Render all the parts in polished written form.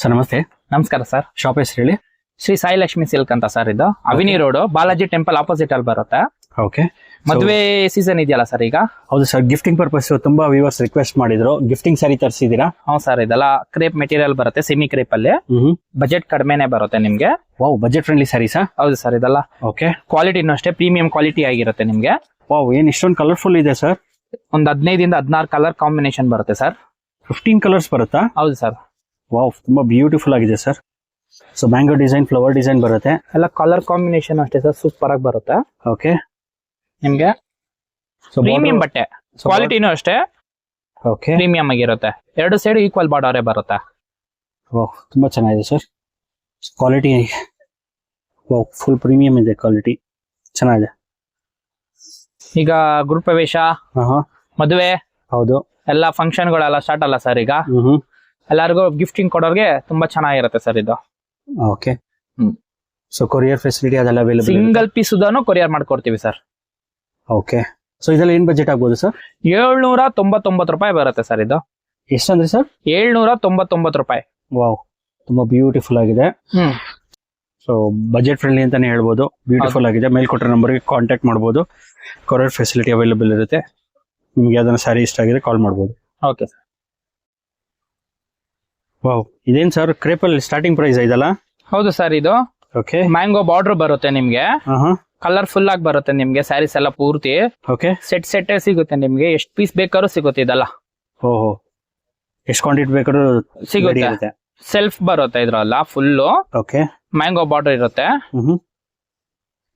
Sir ನಮಸ್ತೆ. ನಮಸ್ಕಾರ sir. Shop ಹೆಸರು ಹೇಳಿ. ಶ್ರೀ ಸಾಯಿ ಲಕ್ಷ್ಮಿ ಸಿಲ್ಕ್ ಅಂತ ಸರ್. ಇದು Avenue Road Balaji temple opposite ಅಲ್ಲಿ ಬರುತ್ತೆ. ಓಕೆ. ಮದುವೆ ಸೀಸನ್ ಇದೆಯಲ್ಲ ಸರ್ ಈಗ. ಹೌದು ಸರ್, ಗಿಫ್ಟಿಂಗ್ ಪರ್ಪಸ್ ತುಂಬಾ ವ್ಯೂವರ್ಸ್ ರಿಕ್ವೆಸ್ಟ್ ಮಾಡಿದ್ರು, ಗಿಫ್ಟಿಂಗ್ ಸ್ಯಾರಿ ತರಿಸಿದೀರಾ? ಹೌದು ಸರ್, ಇದೆಲ್ಲ ಕ್ರೇಪ್ ಮೆಟೀರಿಯಲ್ ಬರುತ್ತೆ, ಸೆಮಿ ಕ್ರೇಪ್ ಅಲ್ಲಿ. ಬಜೆಟ್ ಕಡಿಮೆನೆ ಬರುತ್ತೆ ನಿಮ್ಗೆ. ವಾವ್, ಬಜೆಟ್ ಫ್ರೆಂಡ್ಲಿ ಸ್ಯಾರೀಸಾ? ಹೌದು ಸರ್, ಇದೆಲ್ಲ ಓಕೆ. ಕ್ವಾಲಿಟಿನೂ ಅಷ್ಟೇ ಪ್ರೀಮಿಯಂ ಕ್ವಾಲಿಟಿ ಆಗಿರುತ್ತೆ ನಿಮ್ಗೆ. ವಾವ್, ಏನ್ ಇಷ್ಟೊಂದು ಕಲರ್ಫುಲ್ ಇದೆ ಸರ್. ಒಂದು 15 ಇಂದ 16 ಕಲರ್ ಕಾಂಬಿನೇಷನ್ ಬರುತ್ತೆ ಸರ್. 15 ಕಲರ್ಸ್ ಬರುತ್ತಾ? ಹೌದು ಸರ್. ವಾವ್, ತುಂಬಾ ಬ್ಯೂಟಿಫುಲ್ ಆಗಿದೆ sir. So mango design, flower design ಬರುತ್ತೆ. ಎಲ್ಲ ಕಲರ್ ಕಾಂಬಿನೇಷನ್ ಅಷ್ಟೇ ಸರ್, ಸೂಪರ್ ಆಗಿ ಬರುತ್ತೆ ಓಕೆ ನಿಮ್ಗೆ. ಪ್ರೀಮಿಯಂ ಬಟ್ಟೆ, ಕ್ವಾಲಿಟಿನೂ ಅಷ್ಟೇ ಓಕೆ, ಪ್ರೀಮಿಯಂ ಆಗಿರುತ್ತೆ. ಎರಡು ಸೈಡ್ ಈಕ್ವಲ್ ಬಾರ್ಡರ್ ಬರುತ್ತೆ. ವಾವ್, ತುಂಬಾ ಚೆನ್ನಾಗಿದೆ sir. Quality wow, full premium ಇದೆ, ಕ್ವಾಲಿಟಿ ಚೆನ್ನಾಗಿದೆ. ಈಗ ಗೃಹಪ್ರವೇಶ, ಮದುವೆ, ಹೌದು, ಎಲ್ಲ ಫಂಕ್ಷನ್ ಗಳೆಲ್ಲ ಸ್ಟಾರ್ಟ್ ಅಲ್ಲ ಸರ್ ಈಗ. ಎಲ್ಲರಿಗೂ ಗಿಫ್ಟಿಂಗ್ ಕೊಡೋರ್ಗೆ ತುಂಬಾ ಚೆನ್ನಾಗಿರುತ್ತೆ ಸರ್ ಇದು. ಓಕೆ. ಸೊ ಕೊರಿಯರ್ ಫೆಸಿಲಿಟಿ ಅದೆಲ್ಲ ಅವೈಲೇಬಲ್? ಸಿಂಗಲ್ ಪೀಸ್ ಉದಾನು ಕೊರಿಯರ್ ಮಾಡ್ಕೊಡ್ತೀವಿ ಸರ್. ಓಕೆ. ಸೊ ಇದೆಲ್ಲ ಏನ್ ಬಜೆಟ್ ಆಗ್ಬೋದು ಸರ್? 799 ರೂಪಾಯಿ ಬರುತ್ತೆ ಸರ್ ಇದು. ಎಷ್ಟಂದ್ರೆ ಸರ್? 799 ರೂಪಾಯಿ. ವಾವ್, ತುಂಬಾ ಬ್ಯೂಟಿಫುಲ್ ಆಗಿದೆ. ಸೊ ಬಜೆಟ್ ಫ್ರೆಂಡ್ಲಿ ಅಂತಾನೆ ಹೇಳ್ಬೋದು. ಬ್ಯೂಟಿಫುಲ್ ಆಗಿದೆ. ಮೇಲ್ಕೊಟ್ಟ ನಂಬರ್ಗೆ ಕಾಂಟ್ಯಾಕ್ಟ್ ಮಾಡಬಹುದು. ಕೊರಿಯರ್ ಫೆಸಿಲಿಟಿ ಅವೈಲೇಬಲ್ ಇರುತ್ತೆ. ನಿಮ್ಗೆ ಯಾವ್ದಾನ ಸ್ಯಾರಿ ಇಷ್ಟ ಆಗಿದೆ ಕಾಲ್ ಮಾಡಬಹುದು. Okay sir. ವಾವ್, ಇದೇನ್ ಸರ್ ಕ್ರೇಪಲ್ ಸ್ಟಾರ್ಟಿಂಗ್ ಪ್ರೈಸ್ ಇದಲ್ಲ? ಹೌದು ಸರ್, ಇದು ಓಕೆ. ಮ್ಯಾಂಗೋ ಬಾರ್ಡರ್ ಬರುತ್ತೆ ನಿಮ್ಗೆ. ಕಲರ್ಫುಲ್ ಆಗಿ ಬರುತ್ತೆ ನಿಮ್ಗೆ ಸ್ಯಾರೀಸ್ ಎಲ್ಲ ಪೂರ್ತಿ. ಓಕೆ. ಸೆಟ್ ಸಿಗುತ್ತೆ ನಿಮ್ಗೆ, ಎಷ್ಟು ಪೀಸ್ ಬೇಕಾದ್ರೂ ಸಿಗುತ್ತೆ ಇದೆಲ್ಲ. ಓಹೋ, ಎಷ್ಟು ಕ್ವಾಂಟಿಟಿ ಬೇಕಾದ್ರೂ ಸಿಗುತ್ತೆ. ಸೆಲ್ಫ್ ಬರುತ್ತೆ ಇದ್ರಲ್ಲ ಫುಲ್. ಓಕೆ. ಮ್ಯಾಂಗೋ ಬಾರ್ಡರ್ ಇರುತ್ತೆ.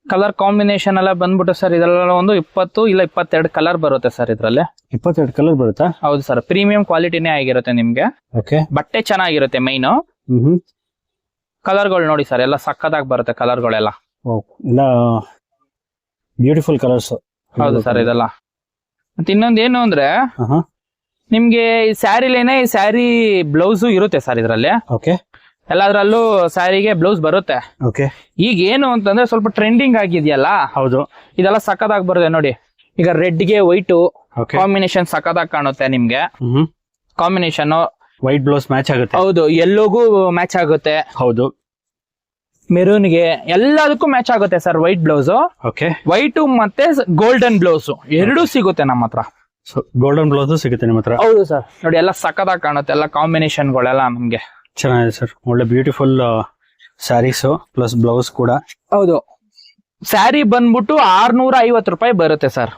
ಕಲರ್ ಕಾಂಬಿನೇಷನ್ ಎಲ್ಲ ಬಂದ್ಬಿಟ್ಟು ಸರ್ ಇದೆಲ್ಲ ಒಂದು 20 ಇಲ್ಲ 22 ಕಲರ್ ಬರುತ್ತೆ ಸರ್ ಇದ್ರಲ್ಲಿ. 22 ಕಲರ್ ಬರುತ್ತಾ? ಹೌದು ಸರ್, ಪ್ರೀಮಿಯಂ ಕ್ವಾಲಿಟಿನೇ ಆಗಿರುತ್ತೆ ನಿಮ್ಗೆ. ಓಕೆ. ಬಟ್ಟೆ ಚೆನ್ನಾಗಿರುತ್ತೆ ಮೈನ್. ಕಲರ್ಗಳು ನೋಡಿ ಸರ್, ಎಲ್ಲ ಸಕ್ಕದಾಗಿ ಬರುತ್ತೆ ಕಲರ್ಗಳೆಲ್ಲ. ಎಲ್ಲ ಬ್ಯೂಟಿಫುಲ್ ಕಲರ್ಸ್. ಹೌದು ಸರ್, ಇದೆಲ್ಲ. ಮತ್ತೆ ಇನ್ನೊಂದು ಏನು ಅಂದ್ರೆ ನಿಮ್ಗೆ ಈ ಸ್ಯಾರಿಲೇನೆ ಈ ಸ್ಯಾರಿ ಬ್ಲೌಸ್ ಇರುತ್ತೆ ಸರ್ ಇದ್ರಲ್ಲಿ. ಓಕೆ. ಎಲ್ಲದ್ರಲ್ಲೂ ಸ್ಯಾರಿಗೆ ಬ್ಲೌಸ್ ಬರುತ್ತೆ. ಓಕೆ. ಈಗ ಏನು ಅಂತಂದ್ರೆ ಸ್ವಲ್ಪ ಟ್ರೆಂಡಿಂಗ್ ಆಗಿದೆಯಲ್ಲ. ಹೌದು, ಇದೆಲ್ಲ ಸಕ್ಕದಾಗಿ ಬರುತ್ತೆ ನೋಡಿ. ಈಗ ರೆಡ್ ಗೆ ವೈಟ್ ಕಾಂಬಿನೇಷನ್ ಸಕ್ಕದಾಗಿ ಕಾಣುತ್ತೆ ನಿಮ್ಗೆ. ಕಾಂಬಿನೇಷನ್ ವೈಟ್ ಬ್ಲೌಸ್ ಮ್ಯಾಚ್ ಆಗುತ್ತೆ. ಹೌದು, ಎಲ್ಲೋಗೂ ಮ್ಯಾಚ್ ಆಗುತ್ತೆ. ಹೌದು, ಮೆರೂನ್ಗೆ ಎಲ್ಲದಕ್ಕೂ ಮ್ಯಾಚ್ ಆಗುತ್ತೆ sir white blouse. Okay. White ಮತ್ತೆ ಗೋಲ್ಡನ್ ಬ್ಲೌಸ್ ಎರಡೂ ಸಿಗುತ್ತೆ ನಮ್ಮ ಹತ್ರ. ಗೋಲ್ಡನ್ ಬ್ಲೌಸ್ ಸಿಗುತ್ತೆ ನಿಮ್ಮ ಹತ್ರ? ಹೌದು ಸರ್. ನೋಡಿ ಎಲ್ಲ ಸಕ್ಕದಾಗಿ ಕಾಣುತ್ತೆ, ಎಲ್ಲ ಕಾಂಬಿನೇಷನ್ ಗಳೆಲ್ಲ ನಮ್ಗೆ ಚೆನ್ನಾಗಿದೆ ಸರ್. ಒಳ್ಳೆ ಬ್ಯೂಟಿಫುಲ್ ಸ್ಯಾರೀಸ್ ಪ್ಲಸ್ ಬ್ಲೌಸ್ ಕೂಡ. ಹೌದು, ಸ್ಯಾರಿ ಬಂದ್ಬಿಟ್ಟು 650 ರೂಪಾಯಿ ಬರುತ್ತೆ ಸರ್.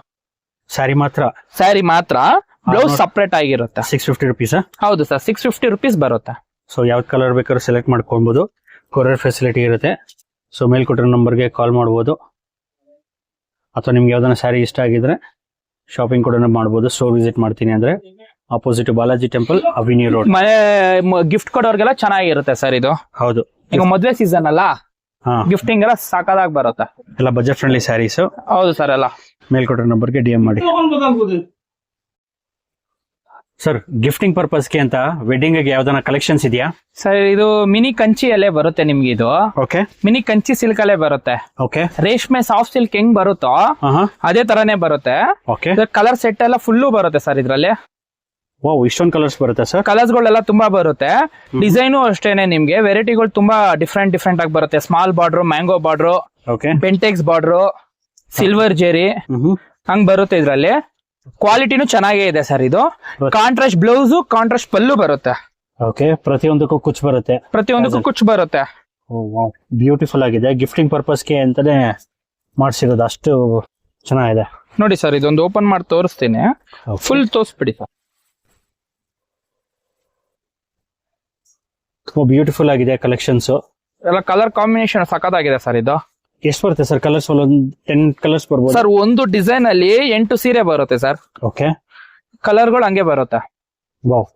ಸ್ಯಾರಿ ಮಾತ್ರ? ಸ್ಯಾರಿ ಮಾತ್ರ, ಬ್ಲೌಸ್ ಸಪರೇಟ್ ಆಗಿರುತ್ತೆ. 650 ರುಪೀಸ್? ಹೌದು ಸರ್, 650 ರುಪೀಸ್ ಬರುತ್ತೆ. ಸೊ ಯಾವ್ದು ಕಲರ್ ಬೇಕಾದ್ರೂ ಸೆಲೆಕ್ಟ್ ಮಾಡ್ಕೊಬಹುದು. ಕೊರಿಯರ್ ಫೆಸಿಲಿಟಿ ಇರುತ್ತೆ. ಸೊ ಮೇಲ್ಕೊಟ್ಟಿರೋ ನಂಬರ್ಗೆ ಕಾಲ್ ಮಾಡಬಹುದು, ಅಥವಾ ನಿಮ್ಗೆ ಯಾವ್ದಾನ ಸ್ಯಾರಿ ಇಷ್ಟ ಆಗಿದ್ರೆ ಶಾಪಿಂಗ್ ಕೂಡ ಮಾಡಬಹುದು. ಸ್ಟೋರ್ ವಿಸಿಟ್ ಮಾಡ್ತೀನಿ ಅಂದ್ರೆ ಆಪೋಸಿಟ್ ಬಾಲಾಜಿ ಟೆಂಪಲ್, ಅವಿನಿ ರೋಡ್. ಮನೆ ಗಿಫ್ಟ್ ಕೊಡೋರ್ಗೆಲ್ಲ ಚೆನ್ನಾಗಿರುತ್ತೆ ಸರ್ ಇದು. ಹೌದು, ಈಗ ಮದ್ವೆ ಸೀಸನ್ ಅಲ್ಲ, ಗಿಫ್ಟಿಂಗ್ ಎಲ್ಲ ಸಾಕಾಗಿ ಬರುತ್ತೆ. ಎಲ್ಲ ಬಜೆಟ್ ಫ್ರೆಂಡ್ಲಿ ಸ್ಯಾರೀಸ್. ಹೌದು ಸರ್, ಎಲ್ಲ ಮೇಲ್ಕೊಟ್ಟಿರೋ ನಂಬರ್ಗೆ DM ಮಾಡಿ. ಸರ್ ಗಿಫ್ಟಿಂಗ್ ಪರ್ಪಸ್ಗೆ ಅಂತ ವೆಡ್ಡಿಂಗ್ ಗೆ ಯಾವ್ದಾನ ಕಲೆಕ್ಷನ್ಸ್ ಇದೆಯಾ ಸರ್? ಇದು ಮಿನಿ ಕಂಚಿ ಅಲ್ಲೇ ಬರುತ್ತೆ ನಿಮ್ಗೆ. ಇದು ಓಕೆ. ಮಿನಿ ಕಂಚಿ ಸಿಲ್ಕ್ ಅಲ್ಲೇ ಬರುತ್ತೆ. ಓಕೆ. ರೇಷ್ಮೆ ಸಾಫ್ಟ್ ಸಿಲ್ಕ್ ಹೆಂಗ್ ಬರುತ್ತೋ ಅದೇ ತರಾನೇ ಬರುತ್ತೆ. ಓಕೆ. ಕಲರ್ ಸೆಟ್ ಎಲ್ಲ ಫುಲ್ಲು ಬರುತ್ತೆ ಸರ್ ಇದ್ರಲ್ಲಿ. ವಾವ್, ಇಷ್ಟೊಂದು ಕಲರ್ಸ್ ಬರುತ್ತೆ ಸರ್? ಕಲರ್ಸ್ ಗಳೆಲ್ಲ ತುಂಬಾ ಬರುತ್ತೆ. ಡಿಸೈನು ಅಷ್ಟೇನೆ ನಿಮ್ಗೆ ವೆರೈಟಿಗಳು ತುಂಬಾ ಡಿಫ್ರೆಂಟ್ ಆಗಿ ಬರುತ್ತೆ. Small border, mango border, okay, Bentex border, silver zari ಹಂಗ್ ಬರುತ್ತೆ ಇದ್ರಲ್ಲಿ. ಕ್ವಾಲಿಟಿನೂ ಚೆನ್ನಾಗೇ ಇದೆ ಸರ್ ಇದು. ಕಾಂಟ್ರಾಸ್ಟ್ ಬ್ಲೌಸ್, ಕಾಂಟ್ರಾಸ್ಟ್ ಪಲ್ಲು ಬರುತ್ತೆ. ಓಕೆ. ಪ್ರತಿಯೊಂದಕ್ಕೂ ಕುಚ್ ಬರುತ್ತೆ? ಪ್ರತಿಯೊಂದಕ್ಕೂ ಕುಚ್ ಬರುತ್ತೆ. ಬ್ಯೂಟಿಫುಲ್ ಆಗಿದೆ. ಗಿಫ್ಟಿಂಗ್ ಪರ್ಪಸ್ಗೆ ಅಂತಾನೆ ಮಾಡ್ಸಿರೋದು, ಅಷ್ಟು ಚೆನ್ನಾಗಿದೆ ನೋಡಿ ಸರ್. ಇದೊಂದು ಓಪನ್ ಮಾಡಿ ತೋರಿಸ್ತೀನಿ, ಫುಲ್ ತೋರಿಸ್ಬಿಡಿ ಸರ್. ತುಂಬಾ ಬ್ಯೂಟಿಫುಲ್ ಆಗಿದೆ ಕಲೆಕ್ಷನ್ಸ್. ಎಲ್ಲ ಕಲರ್ ಕಾಂಬಿನೇಷನ್ ಸಖತ್ತಾಗಿದೆ ಸರ್ ಇದು. ಎಷ್ಟು ಬರುತ್ತೆ ಸರ್ ಕಲರ್ಸ್? 10 ಕಲರ್ಸ್ ಬರ್ಬೋದು ಸರ್. ಒಂದು ಡಿಸೈನ್ ಅಲ್ಲಿ 8 ಸೀರೆ ಬರುತ್ತೆ ಸರ್. ಓಕೆ. ಕಲರ್ಗಳು ಹಂಗೆ ಬರುತ್ತೆ. ವಾವ್,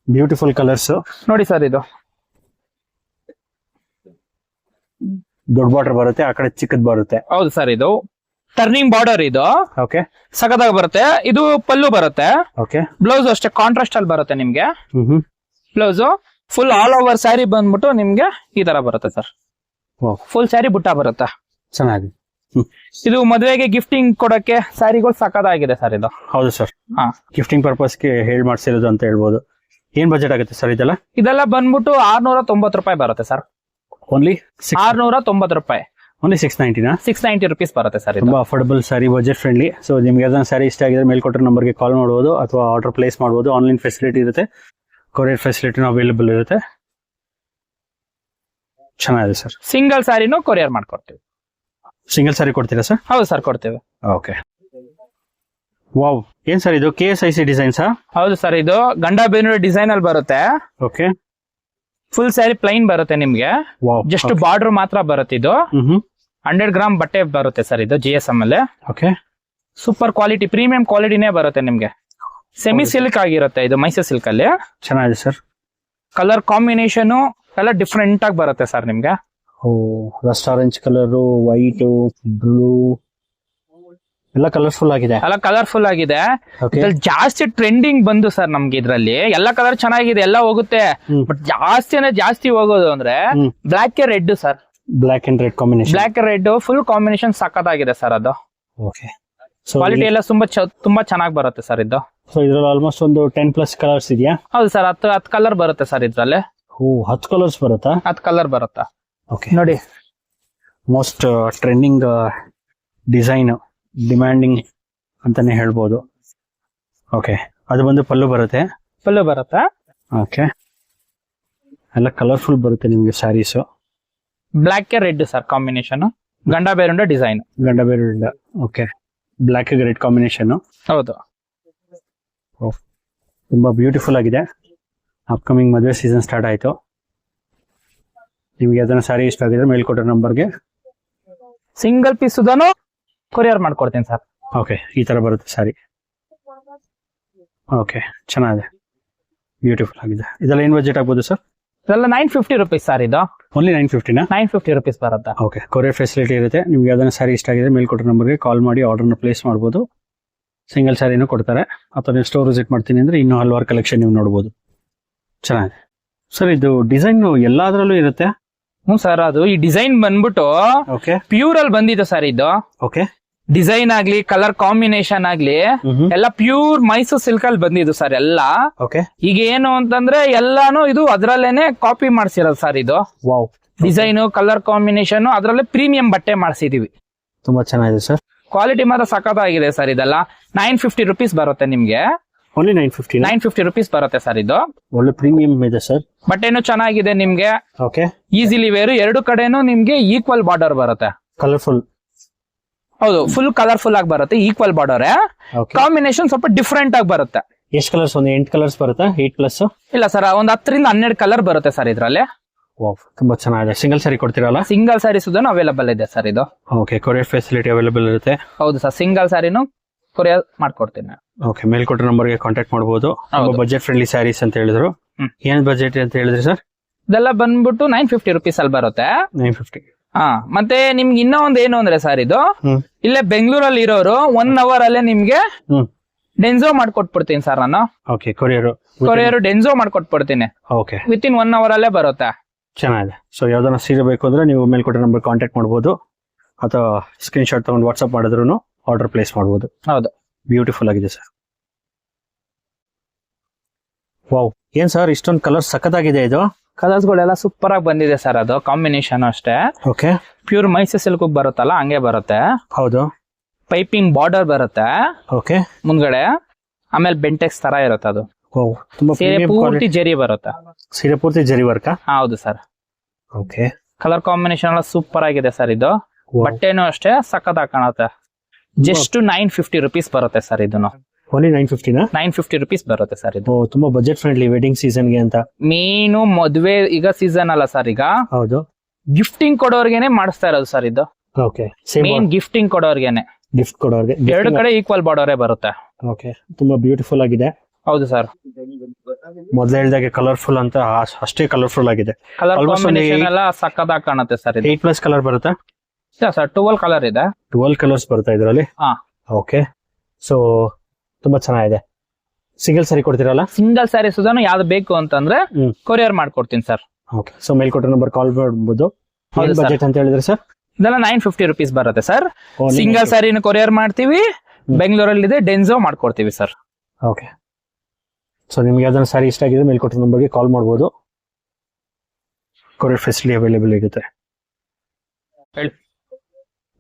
ಬ್ಯೂಟಿಫುಲ್ ಕಲರ್ಸ್ ನೋಡಿ ಸರ್. ಇದು ದೊಡ್ಡ ಬಾರ್ಡರ್ ಬರುತ್ತೆ, ಆ ಕಡೆ ಚಿಕ್ಕದ್ ಬರುತ್ತೆ. ಹೌದು ಸರ್, ಇದು ಟರ್ನಿಂಗ್ ಬಾರ್ಡರ್. ಇದು ಓಕೆ, ಸಖತ್ತಾಗಿ ಬರುತ್ತೆ. ಇದು ಪಲ್ಲು ಬರುತ್ತೆ. ಓಕೆ. ಬ್ಲೌಸ್ ಅಷ್ಟೇ ಕಾಂಟ್ರಾಸ್ಟ್ ಅಲ್ಲಿ ಬರುತ್ತೆ ನಿಮ್ಗೆ. Blouse full all over sari ಬಂದ್ಬಿಟ್ಟು ನಿಮ್ಗೆ ಈ ತರ ಬರುತ್ತೆ ಸರ್. ಫುಲ್ ಸ್ಯಾರಿ ಬುಟ್ಟ ಬರುತ್ತೆ. ಚೆನ್ನಾಗಿ. ಇದು ಮದುವೆಗೆ ಗಿಫ್ಟಿಂಗ್ ಕೊಡಕ್ಕೆ ಸ್ಯಾರಿಗಳು ಸಖತ್ತಾಗಿದೆ ಸರ್ ಇದು. ಹೌದು ಸರ್, ಗಿಫ್ಟಿಂಗ್ ಪರ್ಪಸ್ಗೆ ಹೇಳಿ ಮಾಡ್ಸಿರೋದು ಅಂತ ಹೇಳ್ಬೋದು. ಏನ್ ಬಜೆಟ್ ಆಗುತ್ತೆ ಸರ್ ಇದೆಲ್ಲ? ಇದೆಲ್ಲ ಬಂದ್ಬಿಟ್ಟು 690 ರೂಪಾಯಿ ಬರುತ್ತೆ ಸರ್. ಓನ್ಲಿ 690 ರೂಪಾಯಿ. ಓನ್ಲಿ 690 690 ರುಪೀಸ್ ಬರುತ್ತೆ ಸರ್. ತುಂಬಾ ಅಫೋರ್ಡಬಲ್ ಸಾರಿ, ಬಜೆಟ್ ಫ್ರೆಂಡ್ಲಿ. ಸೊ ನಿಮ್ಗೆ ಯಾವ್ದಾದ್ರು ಸಾರಿ ಇಷ್ಟ ಆಗಿದ್ರೆ ಮೇಲ್ಕೊಟ್ಟಿರೋ ನಂಬರ್ಗೆ ಕಾಲ್ ಮಾಡ್ಬೋದು ಅಥವಾ ಆರ್ಡರ್ ಪ್ಲೇಸ್ ಮಾಡ್ಬೋದು. ಆನ್ಲೈನ್ ಫೆಸಿಲಿಟಿ ಇರುತ್ತೆ, ಕೊರಿಯರ್ ಫೆಸಿಲಿಟಿನೂ ಅವೈಲೇಬಲ್ ಇರುತ್ತೆ. ಚೆನ್ನಾಗಿದೆ ಸರ್. ಸಿಂಗಲ್ ಸ್ಯಾರಿನೂ ಕೊರಿಯರ್ ಮಾಡ್ಕೊಡ್ತೀವಿ. ಸಿಂಗಲ್ ಸಾರಿ ಕೊಡ್ತೀರಾ ಸರ್? ಹೌದು ಸರ್, ಕೊಡ್ತೇವೆ. ಓಕೆ. ವಾವ್, ಏನ್ ಸರ್ ಇದು? KSIC designs? ಹೌದು ಸರ್, ಇದು ಗಂಡ ಬೇನೂರು ಡಿಸೈನ್ ಅಲ್ಲಿ ಬರುತ್ತೆ. ಓಕೆ. ಫುಲ್ ಸ್ಯಾರಿ ಪ್ಲೈನ್ ಬರುತ್ತೆ ನಿಮ್ಗೆ. ಜಸ್ಟ್ ಬಾರ್ಡರ್ ಮಾತ್ರ ಬರುತ್ತೆ. ಇದು 100 ಗ್ರಾಮ್ ಬಟ್ಟೆ ಬರುತ್ತೆ ಸರ್. ಇದು GSM ಅಲ್ಲಿ. ಓಕೆ. ಸೂಪರ್ ಕ್ವಾಲಿಟಿ, ಪ್ರೀಮಿಯಂ ಕ್ವಾಲಿಟಿನೇ ಬರುತ್ತೆ ನಿಮ್ಗೆ. ಸೆಮಿ ಸಿಲ್ಕ್ ಆಗಿರುತ್ತೆ ಇದು, ಮೈಸೂರು ಸಿಲ್ಕ್ ಅಲ್ಲಿ. ಚೆನ್ನಾಗಿದೆ ಸರ್. ಕಲರ್ ಕಾಂಬಿನೇಷನ್ ಎಲ್ಲ ಡಿಫ್ರೆಂಟ್ ಆಗಿ ಬರುತ್ತೆ ಸರ್ ನಿಮ್ಗೆ. Rust orange colour, white, blue ಎಲ್ಲ ಕಲರ್ಫುಲ್ ಆಗಿದೆ. ಎಲ್ಲ ಕಲರ್ಫುಲ್ ಆಗಿದೆ. Okay. ಇದ್ರಲ್ಲಿ ಜಾಸ್ತಿ ಟ್ರೆಂಡಿಂಗ್ ಬಂದು ಸರ್ ನಮ್ಗೆ ಇದ್ರಲ್ಲಿ ಎಲ್ಲ ಕಲರ್ ಚೆನ್ನಾಗಿದೆ, ಎಲ್ಲ ಹೋಗುತ್ತೆ. ಬಟ್ ಜಾಸ್ತಿ ಹೋಗೋದು ಅಂದ್ರೆ block red sir. Black and red combination. Black red full combination ಸಖತ್ತಾಗಿದೆ ಸರ್. ಅದು ಓಕೆ. ಕ್ವಾಲಿಟಿ ಎಲ್ಲ ತುಂಬಾ ಚೆನ್ನಾಗಿ ಬರುತ್ತೆ ಸರ್ ಇದು. ಸೊ ಇದ್ರಲ್ಲಿ ಆಲ್ಮೋಸ್ಟ್ ಒಂದು 10+ ಕಲರ್ಸ್ ಇದೆಯಾ? ಹೌದು ಸರ್, 10 ಕಲರ್ ಬರುತ್ತೆ ಸರ್ ಇದ್ರಲ್ಲಿ. 10 ಕಲರ್ಸ್ ಬರುತ್ತಾ? 10 ಕಲರ್ ಬರುತ್ತಾ? ಓಕೆ. ನೋಡಿ, ಮೋಸ್ಟ್ ಟ್ರೆಂಡಿಂಗ್ ಡಿಸೈನ್, ಡಿಮ್ಯಾಂಡಿಂಗ್ ಅಂತಾನೆ ಹೇಳ್ಬೋದು. ಓಕೆ. ಅದು ಬಂದು ಪಲ್ಲು ಬರುತ್ತೆ. ಪಲ್ಲು ಬರುತ್ತಾ? ಓಕೆ. ಎಲ್ಲ ಕಲರ್ಫುಲ್ ಬರುತ್ತೆ ನಿಮ್ಗೆ saris. Black red sir combination, ಗಂಡ ಬೇರುಂಡ ಡಿಸೈನ್. ಗಂಡ ಬೇರೆ. ಓಕೆ. Black red combination. ಹೌದು. ತುಂಬಾ ಬ್ಯೂಟಿಫುಲ್ ಆಗಿದೆ. ಅಪ್ಕಮಿಂಗ್ ಮದುವೆ ಸೀಸನ್ ಸ್ಟಾರ್ಟ್ ಆಯ್ತು. ನಿಮ್ಗೆ ಅದನ್ನ ಸ್ಯಾರಿ ಇಷ್ಟ ಆಗಿದ್ರೆ ಮೇಲ್ಕೊಟ್ಟೆ ನಂಬರ್ಗೆ ಸಿಂಗಲ್ ಪೀಸ್ ಸುಧಾನು ಕೊರಿಯರ್ ಮಾಡ್ಕೊಡ್ತೀನಿ ಸರ್. ಓಕೆ. ಈ ತರ ಬರುತ್ತೆ ಸ್ಯಾರಿ. ಓಕೆ, ಚೆನ್ನಾಗಿದೆ, ಬ್ಯೂಟಿಫುಲ್ ಆಗಿದೆ. ಇದೆಲ್ಲ ಏನ್ ಬಜೆಟ್ ಆಗ್ಬೋದು ಸರ್? ಇದೆಲ್ಲ 950 ರುಪೀಸ್ ಸರ್. ಇದು ಓನ್ಲಿ 950 950 ರುಪೀಸ್ ಬರುತ್ತೆ. ಓಕೆ. ಕೊರಿಯರ್ ಫೆಸಿಲಿಟಿ ಇರುತ್ತೆ. ನಿಮ್ಗೆ ಯಾವ್ದಾನ ಸ್ಯಾರಿ ಇಷ್ಟ ಆಗಿದ್ರೆ ಮೇಲ್ಕೊಟ್ಟೆ ನಂಬರ್ಗೆ ಕಾಲ್ ಮಾಡಿ ಆರ್ಡರ್ನ ಪ್ಲೇಸ್ ಮಾಡ್ಬೋದು. ಸಿಂಗಲ್ ಸ್ಯಾರಿನೂ ಕೊಡ್ತಾರೆ. ಅಥವಾ ನೀವು ಸ್ಟೋರ್ ವಿಸಿಟ್ ಮಾಡ್ತೀನಿ ಅಂದ್ರೆ ಇನ್ನೂ ಹಲವಾರು ಕಲೆಕ್ಷನ್ ನೀವು ನೋಡ್ಬೋದು. ಚೆನ್ನಾಗಿದೆ ಸರ್. ಇದು ಡಿಸೈನ್ ಎಲ್ಲಾದ್ರಲ್ಲೂ ಇರುತ್ತೆ? ಹ್ಞೂ ಸರ್, ಅದು ಈ ಡಿಸೈನ್ ಬಂದ್ಬಿಟ್ಟು ಓಕೆ ಪ್ಯೂರ್ ಅಲ್ಲಿ ಬಂದಿದೆ ಸರ್. ಇದು ಓಕೆ. ಡಿಸೈನ್ ಆಗ್ಲಿ ಕಲರ್ ಕಾಂಬಿನೇಷನ್ ಆಗ್ಲಿ ಎಲ್ಲ ಪ್ಯೂರ್ ಮೈಸೂರು ಸಿಲ್ಕ್ ಅಲ್ಲಿ ಬಂದಿದ್ದು ಸರ್ ಎಲ್ಲ. ಓಕೆ. ಈಗ ಏನು ಅಂತಂದ್ರೆ ಎಲ್ಲಾನು ಇದು ಅದ್ರಲ್ಲೇನೆ ಕಾಪಿ ಮಾಡ್ಸಿರೋದು ಸರ್. ಇದು ವಾವ್, ಡಿಸೈನ್ ಕಲರ್ ಕಾಂಬಿನೇಷನ್ ಅದ್ರಲ್ಲೇ ಪ್ರೀಮಿಯಂ ಬಟ್ಟೆ ಮಾಡ್ಸಿದೀವಿ. ತುಂಬಾ ಚೆನ್ನಾಗಿದೆ ಸರ್. ಕ್ವಾಲಿಟಿ ಮಾತ್ರ ಸಖತ್ತಾಗಿದೆ ಸರ್. ಇದೆಲ್ಲ 950 ರುಪೀಸ್ ಬರುತ್ತೆ ನಿಮ್ಗೆ. ಓನ್ಲಿ 950 ರುಪೀಸ್ ಬರುತ್ತೆ ಸರ್. ಇದು ಒಳ್ಳೆ ಪ್ರೀಮಿಯಂ ಇದೆ ಸರ್. ಬಟ್ಟೆನೂ ಚೆನ್ನಾಗಿದೆ ನಿಮ್ಗೆ. ಓಕೆ. ಈಸಿಲಿ ವೇರು, ಎರಡು ಕಡೆನೂ ನಿಮ್ಗೆ ಈಕ್ವಲ್ ಬಾರ್ಡರ್ ಬರುತ್ತೆ. ಕಲರ್ಫುಲ್. ಹೌದು, ಫುಲ್ ಕಲರ್ಫುಲ್ ಆಗಿ ಬರುತ್ತೆ. Equal border. ಕಾಂಬಿನೇಷನ್ ಸ್ವಲ್ಪ ಡಿಫ್ರೆಂಟ್ ಆಗಿ ಬರುತ್ತೆ. ಎಷ್ಟು ಕಲರ್ಸ್? ಒಂದು 8 ಕಲರ್ಸ್ ಬರುತ್ತಾ? 8+? ಇಲ್ಲ ಸರ್, ಒಂದ್ 10 ರಿಂದ 12 ಕಲರ್ ಬರುತ್ತೆ ಸರ್ ಇದ್ರಲ್ಲಿ. ವಾವ್, ತುಂಬಾ ಚೆನ್ನಾಗಿದೆ. ಸಿಂಗಲ್ ಸ್ಯಾರಿ ಕೊಡ್ತೀರಲ್ಲ? ಸಿಂಗಲ್ ಸ್ಯಾರೀಸ್ ಅವೈಲೇಬಲ್ ಇದೆ ಸರ್ ಇದು. ಓಕೆ. ಕೊರಿಯರ್ ಫೆಸಿಲಿಟಿ ಅವೈಲೇಬಲ್ ಇರುತ್ತೆ? ಹೌದು ಸರ್, ಸಿಂಗಲ್ ಸ್ಯಾರಿನೂ ಕೊರಿಯರ್ ಮಾಡ್ಕೊಡ್ತೀನಿ. ಓಕೆ. ಮೇಲ್ಕೊಟ್ಟ ನಂಬರ್ಗೆ ಕಾಂಟ್ಯಾಕ್ಟ್ ಮಾಡಬಹುದು. ಬಜೆಟ್ ಫ್ರೆಂಡ್ಲಿ ಸ್ಯಾರೀಸ್ ಅಂತ ಹೇಳಿದ್ರು. ಏನ್ ಬಜೆಟ್ ಅಂತ ಹೇಳಿದ್ರಿ ಸರ್? ಇದೆಲ್ಲ ಬಂದ್ಬಿಟ್ಟು 950 ರುಪೀಸ್ ಅಲ್ಲಿ ಬರುತ್ತೆ. 950. ಹಾ, ಮತ್ತೆ ನಿಮ್ಗೆ ಇನ್ನೂ ಒಂದ್ ಏನು ಅಂದ್ರೆ ಸರ್, ಇದು ಇಲ್ಲೇ ಬೆಂಗಳೂರಲ್ಲಿ ಇರೋರು 1 ಅವರ್ ಅಲ್ಲೇ ನಿಮ್ಗೆ ಡೆನ್ಸೋ ಮಾಡ್ಕೊಟ್ಬಿಡ್ತೀನಿ ಸರ್ ನಾನು. ಓಕೆ. ಕೊರಿಯರ್ ಡೆನ್ಸೋ ಮಾಡ್ಕೊಟ್ಬಿಡ್ತೀನಿ. ಓಕೆ. ವಿತಿನ್ 1 ಅವರ್ ಅಲ್ಲೇ ಬರುತ್ತೆ. ಚೆನ್ನಾಗಿದೆ. ಸೊ ಯಾವ್ದಾನ ಸೀರೆ ಬೇಕು ಅಂದ್ರೆ ನೀವು ಮೇಲ್ಕೊಟ್ಟ ನಂಬರ್ ಕಾಂಟ್ಯಾಕ್ಟ್ ಮಾಡಬಹುದು ಅಥವಾ ಸ್ಕ್ರೀನ್ ಶಾಟ್ ತಗೊಂಡು ವಾಟ್ಸ್ಆಪ್ ಮಾಡಿದ್ರು ಆರ್ಡರ್ ಪ್ಲೇಸ್ ಮಾಡಬಹುದು. ಹೌದು, ಬ್ಯೂಟಿಫುಲ್ ಆಗಿದೆ ಸರ್. ವಾವ್, ಏನ್ ಸರ್ ಇಷ್ಟೊಂದು ಕಲರ್ ಸಖತ್ತಾಗಿದೆ. ಇದು ಕಲರ್ಸ್ ಗಳೆಲ್ಲ ಸೂಪರ್ ಆಗಿ ಬಂದಿದೆ ಸರ್. ಅದು ಕಾಂಬಿನೇಷನ್ ಅಷ್ಟೇ. ಓಕೆ. ಪ್ಯೂರ್ ಮೈಸೂರು ಸಿಲ್ಕ್ ಬರುತ್ತಲ್ಲ ಹಂಗೆ ಬರುತ್ತೆ. ಹೌದು. ಪೈಪಿಂಗ್ ಬಾರ್ಡರ್ ಬರುತ್ತೆ ಓಕೆ. ಮುಂದ್ಗಡೆ. ಆಮೇಲೆ ಬೆಂಟೆಕ್ಸ್ ತರ ಇರುತ್ತೆ ಅದು. ತುಂಬಾ ಸೀರೆ ಪೂರ್ತಿ ಜರಿ ಬರುತ್ತೆ. ಸೀರೆ ಪೂರ್ತಿ ಜರಿ ವರ್ಕ್? ಹೌದು ಸರ್. ಓಕೆ. ಕಲರ್ ಕಾಂಬಿನೇಷನ್ ಎಲ್ಲ ಸೂಪರ್ ಆಗಿದೆ ಸರ್. ಇದು ಬಟ್ಟೆನೂ ಅಷ್ಟೇ ಸಖತ್ತಾಗಿ ಕಾಣುತ್ತೆ. ಜಸ್ಟ್ 950 ರುಪೀಸ್ ಬರುತ್ತೆ ಸರ್. ಇದನ್ನು ಓನ್ಲಿ 950 ರುಪೀಸ್ ಬರುತ್ತೆ ಸರ್. ಇದು ತುಂಬಾ ಬಜೆಟ್ ಫ್ರೆಂಡ್ಲಿ ವೆಡ್ಡಿಂಗ್ ಸೀಸನ್ ಗೆ ಅಂತ. ಮೀನು ಮದುವೆ ಈಗ ಸೀಸನ್ ಅಲ್ಲ ಸರ್ ಈಗ. ಹೌದು. ಗಿಫ್ಟಿಂಗ್ ಕೊಡೋರ್ಗೆನೆ ಮಾಡಿಸ್ತಾ ಇರೋದು ಸರ್ ಇದು. ಓಕೆ. ಮೇನ್ ಗಿಫ್ಟಿಂಗ್ ಕೊಡೋರ್ಗೆನೆ. ಗಿಫ್ಟ್ ಕೊಡೋರ್ಗೆ ಎರಡು ಕಡೆ ಈಕ್ವಲ್ ಬಾರ್ಡರೇ ಬರುತ್ತೆ. ಓಕೆ. ತುಂಬಾ ಬ್ಯೂಟಿಫುಲ್ ಆಗಿದೆ. ಹೌದು ಸರ್. ಮೊದಲು ಹೇಳಿದಾಗೆ ಕಲರ್ಫುಲ್ ಅಂತ ಅಷ್ಟೇ ಕಲರ್ಫುಲ್ ಆಗಿದೆ. ಕಲರ್ ಕಾಂಬಿನೇಷನ್ ಎಲ್ಲ ಸಕ್ಕತ್ತಾಗಿ ಕಾಣುತ್ತೆ ಸರ್. ಇದು 8+ ಕಲರ್ ಬರುತ್ತಾ? ಸರ್ 12 ಕಲರ್ ಇದೆ. 12 ಕಲರ್ಸ್ ಬರುತ್ತಾ ಇದರಲ್ಲಿ? ಓಕೆ. ಸೊ ತುಂಬಾ ಚೆನ್ನಾಗಿದೆ. ಸಿಂಗಲ್ ಸ್ಯಾರಿ ಕೊಡ್ತೀರಲ್ಲ? ಸಿಂಗಲ್ ಸ್ಯಾರಿ ಸುಧಾನು ಯಾವ್ದು ಬೇಕು ಅಂತಂದ್ರೆ ಕೊರಿಯರ್ ಮಾಡ್ಕೊಡ್ತೀನಿ ಸರ್. ಓಕೆ. ಸೊ ಮೇಲ್ಕೊಟ್ಟ ನಂಬರ್ ಕಾಲ್ ಮಾಡಬಹುದು. ಬಜೆಟ್ ಅಂತ ಹೇಳಿದ್ರೆ ಸರ್? ಇದೆಲ್ಲ 950 ರುಪೀಸ್ ಬರುತ್ತೆ ಸರ್. ಸಿಂಗಲ್ ಸ್ಯಾರಿನ ಕೊರಿಯರ್ ಮಾಡ್ತೀವಿ. ಬೆಂಗಳೂರಲ್ಲಿ ಇದೆ ಡೆನ್ಸೋ ಮಾಡ್ಕೊಡ್ತೀವಿ ಸರ್. ಓಕೆ. ಸೊ ನಿಮ್ಗೆ ಯಾವ್ದಾದ್ರು ಸ್ಯಾರಿ ಇಷ್ಟ ಆಗಿದ್ರೆ ಮೇಲ್ಕೊಟ್ಟಿರೋ ನಂಬರ್ಗೆ ಕಾಲ್ ಮಾಡ್ಬೋದು. ಕೊರಿಯರ್ ಫೆಸಿಲಿಟಿ ಅವೈಲೇಬಲ್ ಇರುತ್ತೆ. ಹೇಳಿ.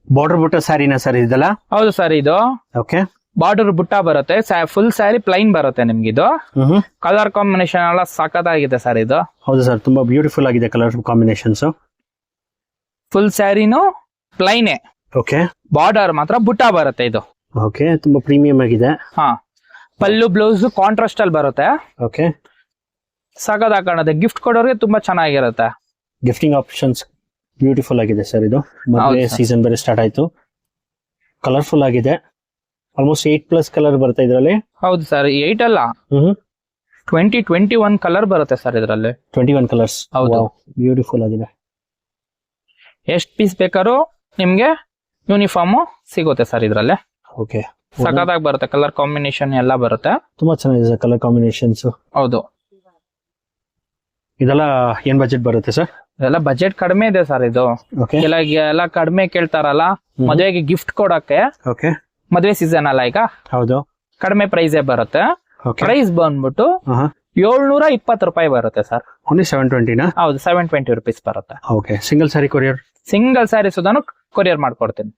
ಬಾರ್ಡರ್ ಬುಟ್ಟ ಸ್ಯಾರಿನ ಸರ್ ಇದೆಲ್ಲ? ಹೌದು ಸರ್, ಇದು ಓಕೆ. ಬಾರ್ಡರ್ ಬುಟ್ಟ ಬರುತ್ತೆ, ಫುಲ್ ಸ್ಯಾರಿ ಪ್ಲೈನ್ ಬರುತ್ತೆ ನಿಮ್ಗೆ. ಇದು ಕಲರ್ ಕಾಂಬಿನೇಷನ್ ಎಲ್ಲ ಸಖತ್ತಾಗಿದೆ ಸರ್ ಇದು. ಹೌದು ಸರ್, ತುಂಬಾ ಬ್ಯೂಟಿಫುಲ್ ಆಗಿದೆ ಕಲರ್ ಕಾಂಬಿನೇಷನ್ಸ್. ಫುಲ್ ಸ್ಯಾರಿನು ಪ್ಲೈನೇ, ಓಕೆ. ಬಾರ್ಡರ್ ಮಾತ್ರ ಬುಟ್ಟ ಬರುತ್ತೆ ಇದು. ಓಕೆ, ತುಂಬಾ ಪ್ರೀಮಿಯಂ ಆಗಿದೆ. ಹಾ, ಪಲ್ಲು ಬ್ಲೌಸ್ ಕಾಂಟ್ರಾಸ್ಟ್ ಅಲ್ಲಿ ಬರುತ್ತೆ. ಓಕೆ, ಸಖತ್ತಾಗಿ ಕಾಣುತ್ತೆ. ಗಿಫ್ಟ್ ಕೊಡೋರಿಗೆ ತುಂಬಾ ಚೆನ್ನಾಗಿರುತ್ತೆ. ಗಿಫ್ಟಿಂಗ್ ಆಪ್ಷನ್ಸ್ ಬ್ಯೂಟಿಫುಲ್ ಆಗಿದೆ ಸರ್ ಇದು. ಮದುವೆ ಸೀಸನ್ ಬೇರೆ ಸ್ಟಾರ್ಟ್ ಆಯ್ತು. ಕಲರ್ಫುಲ್ ಆಗಿದೆ. ಆಲ್ಮೋಸ್ಟ್ 8+ ಕಲರ್ ಬರುತ್ತೆ ಇದರಲ್ಲಿ. ಹೌದು ಸರ್, 8 ಅಲ್ಲ, 21 ಕಲರ್ ಬರುತ್ತೆ ಸರ್ ಇದರಲ್ಲಿ. 21 ಕಲರ್ಸ್. ಹೌದು, ಬ್ಯೂಟಿಫುಲ್ ಆಗಿದೆ. ಎಷ್ಟು ಪೀಸ್ ಬೇಕಾದ್ರೂ ನಿಮ್ಗೆ ಯೂನಿಫಾರ್ಮ್ ಸಿಗುತ್ತೆ ಸರ್ ಇದ್ರಲ್ಲಿ. ಓಕೆ, ಸಖತ್ತಾಗಿ ಬರುತ್ತೆ. ಕಲರ್ ಕಾಂಬಿನೇಷನ್ ಎಲ್ಲ ಬರುತ್ತೆ. ತುಂಬಾ ಚೆನ್ನಾಗಿದೆ ಸರ್ ಕಲರ್ ಕಾಂಬಿನೇಷನ್ಸ್. ಹೌದು. ಇದೆಲ್ಲ ಏನ್ ಬಜೆಟ್ ಬರುತ್ತೆ ಸರ್? ಇದೆಲ್ಲ ಬಜೆಟ್ ಕಡಿಮೆ ಇದೆ ಸರ್ ಇದು. ಓಕೆ. ಎಲ್ಲ ಕಡಿಮೆ ಕೇಳ್ತಾರಲ್ಲ ಮದುವೆಗೆ ಗಿಫ್ಟ್ ಕೊಡಕ್ಕೆ. ಓಕೆ. ಮದುವೆ ಸೀಸನ್ ಅಲ್ಲ ಈಗ. ಹೌದು. ಕಡಿಮೆ ಪ್ರೈಸೇ ಬರುತ್ತೆ. ಓಕೆ. ಪ್ರೈಸ್ ಬಂದ್ಬಿಟ್ಟು 720 ರೂಪಾಯಿ ಬರುತ್ತೆ ಸರ್. ಓನ್ಲಿ 720ನಾ? ಹೌದು, 720 ರುಪೀಸ್ ಬರುತ್ತೆ. Okay. Single saree courier? Single saree ಸುಧಾನು ಕೊರಿಯರ್ ಮಾಡ್ಕೊಡ್ತೀನಿ.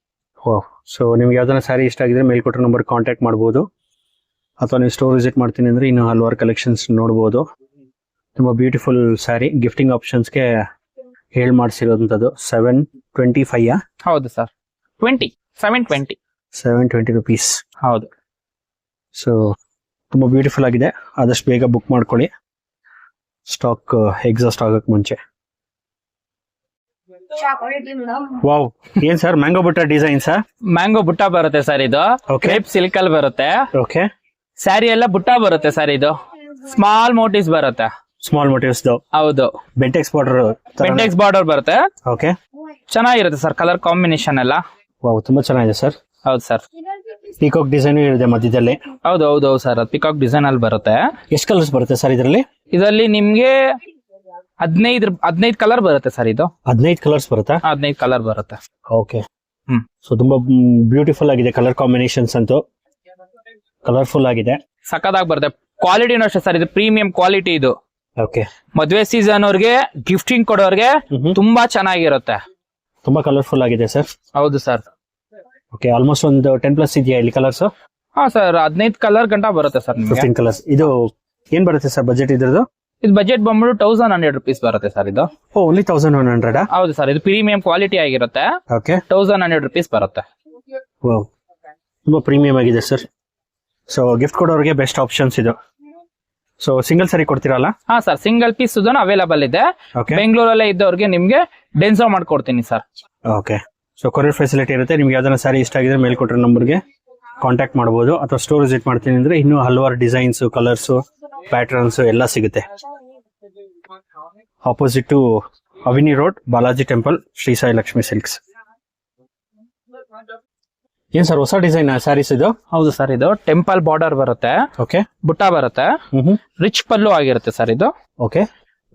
ಸೊ ನಿಮ್ಗೆ ಯಾವ್ದಾರ ಸ್ಯಾರಿ ಇಷ್ಟ ಆಗಿದ್ರೆ ಮೇಲ್ಕೊಟ್ಟಿರೋ ನಂಬರ್ ಕಾಂಟ್ಯಾಕ್ಟ್ ಮಾಡ್ಬೋದು. ಅಥವಾ ನೀವು ಸ್ಟೋರ್ ವಿಸಿಟ್ ಮಾಡ್ತೀನಿ ಅಂದ್ರೆ ಇನ್ನು ಹಲವಾರು ಕಲೆಕ್ಷನ್ಸ್ ನೋಡ್ಬೋದು. ತುಂಬಾ ಬ್ಯೂಟಿಫುಲ್ ಸ್ಯಾರಿ. ಗಿಫ್ಟಿಂಗ್ ಆಪ್ಷನ್ಸ್ಗೆ ಹೇಳ್ ಮಾಡಿಸಿರೋಂಥದ್ದು. 725? ಹೌದು ಸರ್, 720 ರುಪೀಸ್. ಹೌದು. ಸೊ ತುಂಬಾ ಬ್ಯೂಟಿಫುಲ್ ಆಗಿದೆ. ಆದಷ್ಟು ಬೇಗ ಬುಕ್ ಮಾಡ್ಕೊಳ್ಳಿ, ಸ್ಟಾಕ್ ಎಕ್ಸಾಸ್ಟ್ ಆಗಕ್ ಮುಂಚೆ. ವಾವ್, ಏನ್ ಸರ್ ಮ್ಯಾಂಗೋ ಬುಟ್ಟ ಡಿಸೈನ್ ಸರ್? ಮ್ಯಾಂಗೋ ಬುಟ್ಟ ಬರುತ್ತೆ ಸರ್ ಇದು. ಕ್ರೇಪ್ ಸಿಲ್ಕ್ ಅಲ್ಲಿ ಬರುತ್ತೆ. ಓಕೆ. ಸ್ಯಾರಿ ಎಲ್ಲ ಬುಟ್ಟ ಬರುತ್ತೆ ಸರ್ ಇದು. ಸ್ಮಾಲ್ ಮೋಟಿವ್ಸ್ ಬರುತ್ತೆ. Small motives. ಹೌದು. ಬೆಂಟೆಕ್ಸ್ ಬಾರ್ಡರ್. ಬೆಂಟೆಕ್ಸ್ ಬಾರ್ಡರ್ ಬರುತ್ತೆ. ಓಕೆ. ಚೆನ್ನಾಗಿರುತ್ತೆ ಸರ್ ಕಲರ್ ಕಾಂಬಿನೇಷನ್ ಎಲ್ಲ. ವಾವ್, ತುಂಬಾ ಚೆನ್ನಾಗಿದೆ ಸರ್. ಹೌದು ಸರ್. ಪೀಕಾಕ್ ಡಿಸೈನ್ ಇದೆ ಮಧ್ಯದಲ್ಲಿ. ಹೌದು ಸರ್, ಪಿಕಾಕ್ ಡಿಸೈನ್ ಅಲ್ಲಿ ಬರುತ್ತೆ. ಎಷ್ಟು ಕಲರ್ಸ್ ಬರುತ್ತೆ ಸರ್ ಇದರಲ್ಲಿ? ಇದರಲ್ಲಿ ನಿಮ್ಗೆ 15 ಕಲರ್ ಬರುತ್ತೆ ಸರ್ ಇದು. 15 ಕಲರ್ಸ್ ಬರುತ್ತಾ? 15 ಕಲರ್ ಬರುತ್ತೆ. ಓಕೆ. ಸೊ ತುಂಬಾ ಬ್ಯೂಟಿಫುಲ್ ಆಗಿದೆ ಕಲರ್ ಕಾಂಬಿನೇಷನ್ಸ್ ಅಂತೂ. ಕಲರ್ಫುಲ್ ಆಗಿದೆ. ಸಖತ್ತಾಗಿ ಬರುತ್ತೆ. ಕ್ವಾಲಿಟಿನೂ ಅಷ್ಟೇ ಸರ್, ಇದು ಪ್ರೀಮಿಯಂ ಕ್ವಾಲಿಟಿ ಇದು. ಓಕೆ. ಮದುವೆ ಸೀಸನ್ ಅವ್ರಿಗೆ ಗಿಫ್ಟಿಂಗ್ ಕೊಡೋರ್ಗೆ ತುಂಬಾ ಚೆನ್ನಾಗಿರುತ್ತೆ. ತುಂಬಾ ಕಲರ್ಫುಲ್ ಆಗಿದೆ ಸರ್. ಹೌದು ಸರ್. ಓಕೆ, ಆಲ್ಮೋಸ್ಟ್ ಒಂದು 10+ ಇದೆಯಾ ಇಲ್ಲಿ ಕಲರ್ಸ್? ಹಾ ಸರ್, 15 ಕಲರ್ ಗಂಟ ಬರುತ್ತೆ ಸರ್. 15 ಕಲರ್ಸ್. ಇದು ಏನ್ ಬರುತ್ತೆ ಸರ್ ಬಜೆಟ್ ಇದ್ರದ್ದು? ಇದು ಬಜೆಟ್ ಬಂದ್ಬಿಟ್ಟು 1100 ರುಪೀಸ್ ಬರುತ್ತೆ ಸರ್ ಇದು. ಓನ್ಲಿ 1100? ಹೌದು ಸರ್, ಇದು ಪ್ರೀಮಿಯಂ ಕ್ವಾಲಿಟಿ ಆಗಿರುತ್ತೆ. ಓಕೆ. 1100 ರುಪೀಸ್ ಬರುತ್ತೆ. ತುಂಬಾ ಪ್ರೀಮಿಯಂ ಆಗಿದೆ ಸರ್. ಸೊ ಗಿಫ್ಟ್ ಕೊಡೋರಿಗೆ ಬೆಸ್ಟ್ ಆಪ್ಷನ್ಸ್ ಇದು. ಸೊ ಸಿಂಗಲ್ ಸ್ಯಾರಿ ಕೊಡ್ತೀರಲ್ಲ? ಹಾ ಸರ್, ಸಿಂಗಲ್ ಪೀಸ್ ಸುಧಾನು ಅವೈಲೇಬಲ್ ಇದೆ. ಬೆಂಗಳೂರಲ್ಲೇ ಇದ್ದವ್ರಿಗೆ ನಿಮ್ಗೆ ಡೆನ್ಸೋ ಮಾಡ್ಕೊಡ್ತೀನಿ sir. Okay. So courier facility ಇರುತ್ತೆ. ನಿಮ್ಗೆ ಯಾವ್ದಾರ ಸ್ಯಾರಿ ಇಷ್ಟ ಆಗಿದ್ರೆ ಮೇಲ್ ಕೊಟ್ಟಿರೋ ನಂಬರ್ಗೆ ಕಾಂಟ್ಯಾಕ್ಟ್ ಮಾಡಬಹುದು. ಅಥವಾ ಸ್ಟೋರ್ ವಿಸಿಟ್ ಮಾಡ್ತೀನಿ ಅಂದ್ರೆ ಇನ್ನೂ ಹಲವಾರು ಡಿಸೈನ್ಸ್, ಕಲರ್ಸ್, ಪ್ಯಾಟರ್ನ್ಸ್ ಎಲ್ಲ ಸಿಗುತ್ತೆ. Opposite to Avenue Road, Balaji temple, Shri Sai Lakshmi silks. ಏನ್ ಸರ್ ಹೊಸ ಡಿಸೈನ್ ಸ್ಯಾರೀಸ್ ಇದು? ಹೌದು ಸರ್, ಇದು ಟೆಂಪಲ್ ಬಾರ್ಡರ್ ಬರುತ್ತೆ. ಓಕೆ. ಬುಟ್ಟ ಬರುತ್ತೆ. ರಿಚ್ ಪಲ್ಲು ಆಗಿರುತ್ತೆ ಸರ್ ಇದು. ಓಕೆ.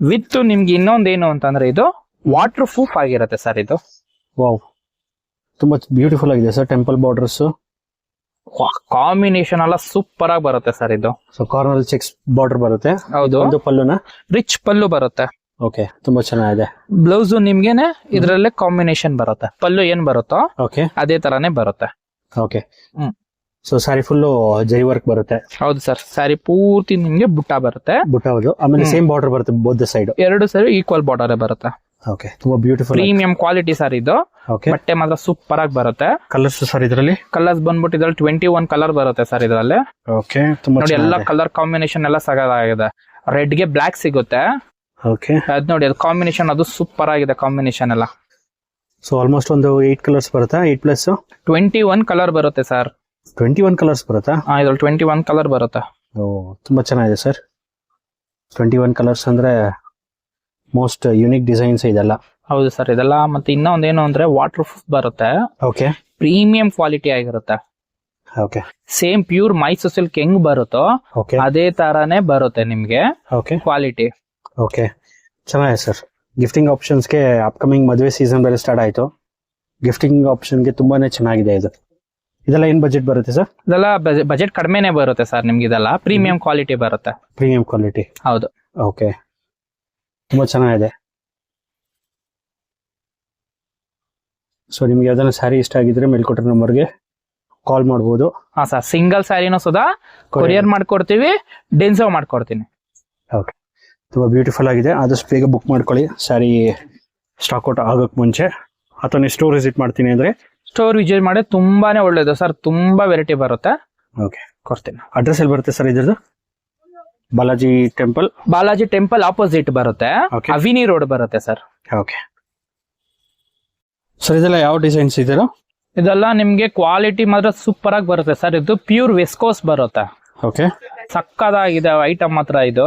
ವಿತ್ ನಿಮ್ಗೆ ಇನ್ನೊಂದೇನು ಅಂತಂದ್ರೆ ಇದು ವಾಟರ್ ಪ್ರೂಫ್ ಆಗಿರುತ್ತೆ ಸರ್ ಇದು. ವಾವ್, ತುಂಬಾ ಬ್ಯೂಟಿಫುಲ್ ಆಗಿದೆ ಸರ್. ಟೆಂಪಲ್ ಬಾರ್ಡರ್ಸ್ ಕಾಂಬಿನೇಷನ್ ಎಲ್ಲ ಸೂಪರ್ ಆಗಿ ಬರುತ್ತೆ ಸರ್ ಇದು. ಸೊ ಕಾರ್ನರ್ ಚೆಕ್ಸ್ ಬಾರ್ಡರ್ ಬರುತ್ತೆ. ಹೌದು. ಒಂದು ಪಲ್ಲುನ ರಿಚ್ ಪಲ್ಲು ಬರುತ್ತೆ. ಓಕೆ, ತುಂಬಾ ಚೆನ್ನಾಗಿದೆ. ಬ್ಲೌಸ್ ನಿಮ್ಗೆನೆ ಇದ್ರಲ್ಲೇ ಕಾಂಬಿನೇಷನ್ ಬರುತ್ತೆ. ಪಲ್ಲು ಏನ್ ಬರುತ್ತೋ ಓಕೆ ಅದೇ ತರಾನೇ ಬರುತ್ತೆ. Okay. So sari full zari work ಬರುತ್ತೆ. ಹೌದು ಸರ್, ಸ್ಯಾರಿ ಪೂರ್ತಿ ನಿಮ್ಗೆ ಬುಟ್ಟ ಬರುತ್ತೆ. ಬುಟ್ಟ. ಹೌದು. ಆಮೇಲೆ ಸೇಮ್ ಬಾರ್ಡರ್ ಬರುತ್ತೆ ಬೋತ್ ಸೈಡ್. ಎರಡು ಸೈಡ್ ಈಕ್ವಲ್ ಬಾರ್ಡರ್ ಬರುತ್ತೆ. ಓಕೆ, ತುಂಬಾ ಬ್ಯೂಟಿಫುಲ್ ಪ್ರೀಮಿಯಂ ಕ್ವಾಲಿಟಿ ಸರ್ ಇದು. ಓಕೆ. ಬಟ್ಟೆ ಮಾತ್ರ ಸೂಪರ್ ಆಗಿ ಬರುತ್ತೆ. ಕಲರ್ಸ್ ಸರ್ ಇದರಲ್ಲಿ? ಕಲರ್ಸ್ ಬಂದ್ಬಿಟ್ಟು ಇದ್ರಲ್ಲಿ 21 ಕಲರ್ ಬರುತ್ತೆ ಸರ್ ಇದರಲ್ಲಿ. ಓಕೆ, ತುಂಬಾ ನೋಡಿ ಎಲ್ಲ ಕಲರ್ ಕಾಂಬಿನೇಷನ್ ಎಲ್ಲ ಸಗದಾಗಿದೆ. ರೆಡ್ ಗೆ ಬ್ಲಾಕ್ ಸಿಗುತ್ತೆ. ಓಕೆ. ಅದ್ ನೋಡಿ, ಅದು ಕಾಂಬಿನೇಷನ್ ಅದು ಸೂಪರ್ ಆಗಿದೆ ಕಾಂಬಿನೇಷನ್ ಎಲ್ಲ. ಸೊ ಆಲ್ಮೋಸ್ಟ್ ಒಂದು 8 ಕಲರ್ಸ್ ಬರುತ್ತಾ? 8+? 21 ಕಲರ್ ಬರುತ್ತೆ ಸರ್. 21 ಕಲರ್ಸ್ ಬರುತ್ತಾ? ಇದ್ರಲ್ಲಿ 21 ಕಲರ್ ಬರುತ್ತೆ. ಓ, ತುಂಬಾ ಚೆನ್ನಾಗಿದೆ ಸರ್. 21 ಕಲರ್ಸ್ ಅಂದ್ರೆ ಮೋಸ್ಟ್ ಯುನಿಕ್ ಡಿಸೈನ್ಸ್ ಇದೆಲ್ಲ. ಹೌದು ಸರ್, ಇದೆಲ್ಲ. ಮತ್ತೆ ಇನ್ನೊಂದೇನು ಅಂದ್ರೆ ವಾಟರ್ ಪ್ರೂಫ್ ಬರುತ್ತೆ. ಓಕೆ. ಪ್ರೀಮಿಯಂ ಕ್ವಾಲಿಟಿ ಆಗಿರುತ್ತೆ. Okay. Same pure Mysore silk ಹೆಂಗ್ ಬರುತ್ತೋ ಓಕೆ ಅದೇ ತರಾನೇ ಬರುತ್ತೆ ನಿಮ್ಗೆ ಓಕೆ ಕ್ವಾಲಿಟಿ. ಓಕೆ, ಚೆನ್ನಾಗಿದೆ ಸರ್. ಗಿಫ್ಟಿಂಗ್ ಆಪ್ಷನ್ಸ್ಗೆ ಅಪ್ಕಮಿಂಗ್ ಮದುವೆ ಸೀಸನ್ ಬೇರೆ ಸ್ಟಾರ್ಟ್ ಆಯ್ತು. ಗಿಫ್ಟಿಂಗ್ ಆಪ್ಷನ್ಗೆ ತುಂಬಾನೇ ಚೆನ್ನಾಗಿದೆ ಇದು. ಇದೆಲ್ಲ ಏನ್ ಬಜೆಟ್ ಬರುತ್ತೆ ಸರ್? ಇದೆಲ್ಲ ಬಜೆಟ್ ಕಡಿಮೆನೆ ಬರುತ್ತೆ ಸರ್ ನಿಮ್ಗೆ. ಇದೆಲ್ಲ ಪ್ರೀಮಿಯಂ ಕ್ವಾಲಿಟಿ ಬರುತ್ತೆ. Premium quality. ಹೌದು. ಓಕೆ, ತುಂಬಾ ಚೆನ್ನಾಗಿದೆ. ಸೊ ನಿಮ್ಗೆ ಯಾವ್ದಾನ ಸ್ಯಾರಿ ಇಷ್ಟ ಆಗಿದ್ರೆ ಮೇಲ್ಕೊಟ್ಟಿರೋ ನಂಬರ್ಗೆ ಕಾಲ್ ಮಾಡ್ಬೋದು. ಹಾ ಸರ್, ಸಿಂಗಲ್ ಸ್ಯಾರಿನೂ ಸುಧಾ ಕೊರಿಯರ್ ಮಾಡ್ಕೊಡ್ತೀವಿ, ಡೆನ್ಸೋ ಮಾಡ್ಕೊಡ್ತೀನಿ. ಓಕೆ, ತುಂಬಾ ಬ್ಯೂಟಿಫುಲ್ ಆಗಿದೆ. ಆದಷ್ಟು ಬೇಗ ಬುಕ್ ಮಾಡ್ಕೊಳ್ಳಿ ಸ್ಯಾರಿ ಸ್ಟಾಕ್ ಔಟ್ ಆಗೋಕ್ ಮುಂಚೆ. ಅಥವಾ ನೀವು ಸ್ಟೋರ್ ವಿಸಿಟ್ ಮಾಡ್ತೀನಿ ಅಂದ್ರೆ ಸ್ಟೋರ್ ವಿಸಿಟ್ ಮಾಡಿ ತುಂಬಾನೇ ಒಳ್ಳೇದು ಸರ್, ತುಂಬಾ ವೆರೈಟಿ ಬರುತ್ತೆ. ಓಕೆ, ಕೊಡ್ತೀನಿ. ಅಡ್ರೆಸ್ ಎಲ್ಲಿ ಬರುತ್ತೆ ಸರ್ ಇದ್ರದ್ದು? Balaji temple. Balaji temple opposite ಬರುತ್ತೆ, Okay. ಅವಿನಿ ರೋಡ್ ಬರುತ್ತೆ ಸರ್. ಓಕೆ ಸರ್, ಇದೆಲ್ಲ ಯಾವ ಡಿಸೈನ್ಸ್ ಇದೆಲ್ಲ? ಇದೆಲ್ಲ ನಿಮ್ಗೆ ಕ್ವಾಲಿಟಿ ಮಾತ್ರ ಸೂಪರ್ ಆಗಿ ಬರುತ್ತೆ ಸರ್. ಇದು ಪ್ಯೂರ್ ವೆಸ್ಕೋಸ್ ಬರುತ್ತೆ. ಓಕೆ, ಸಕ್ಕದಾಗಿದೆ ಐಟಮ್ ಮಾತ್ರ. ಇದು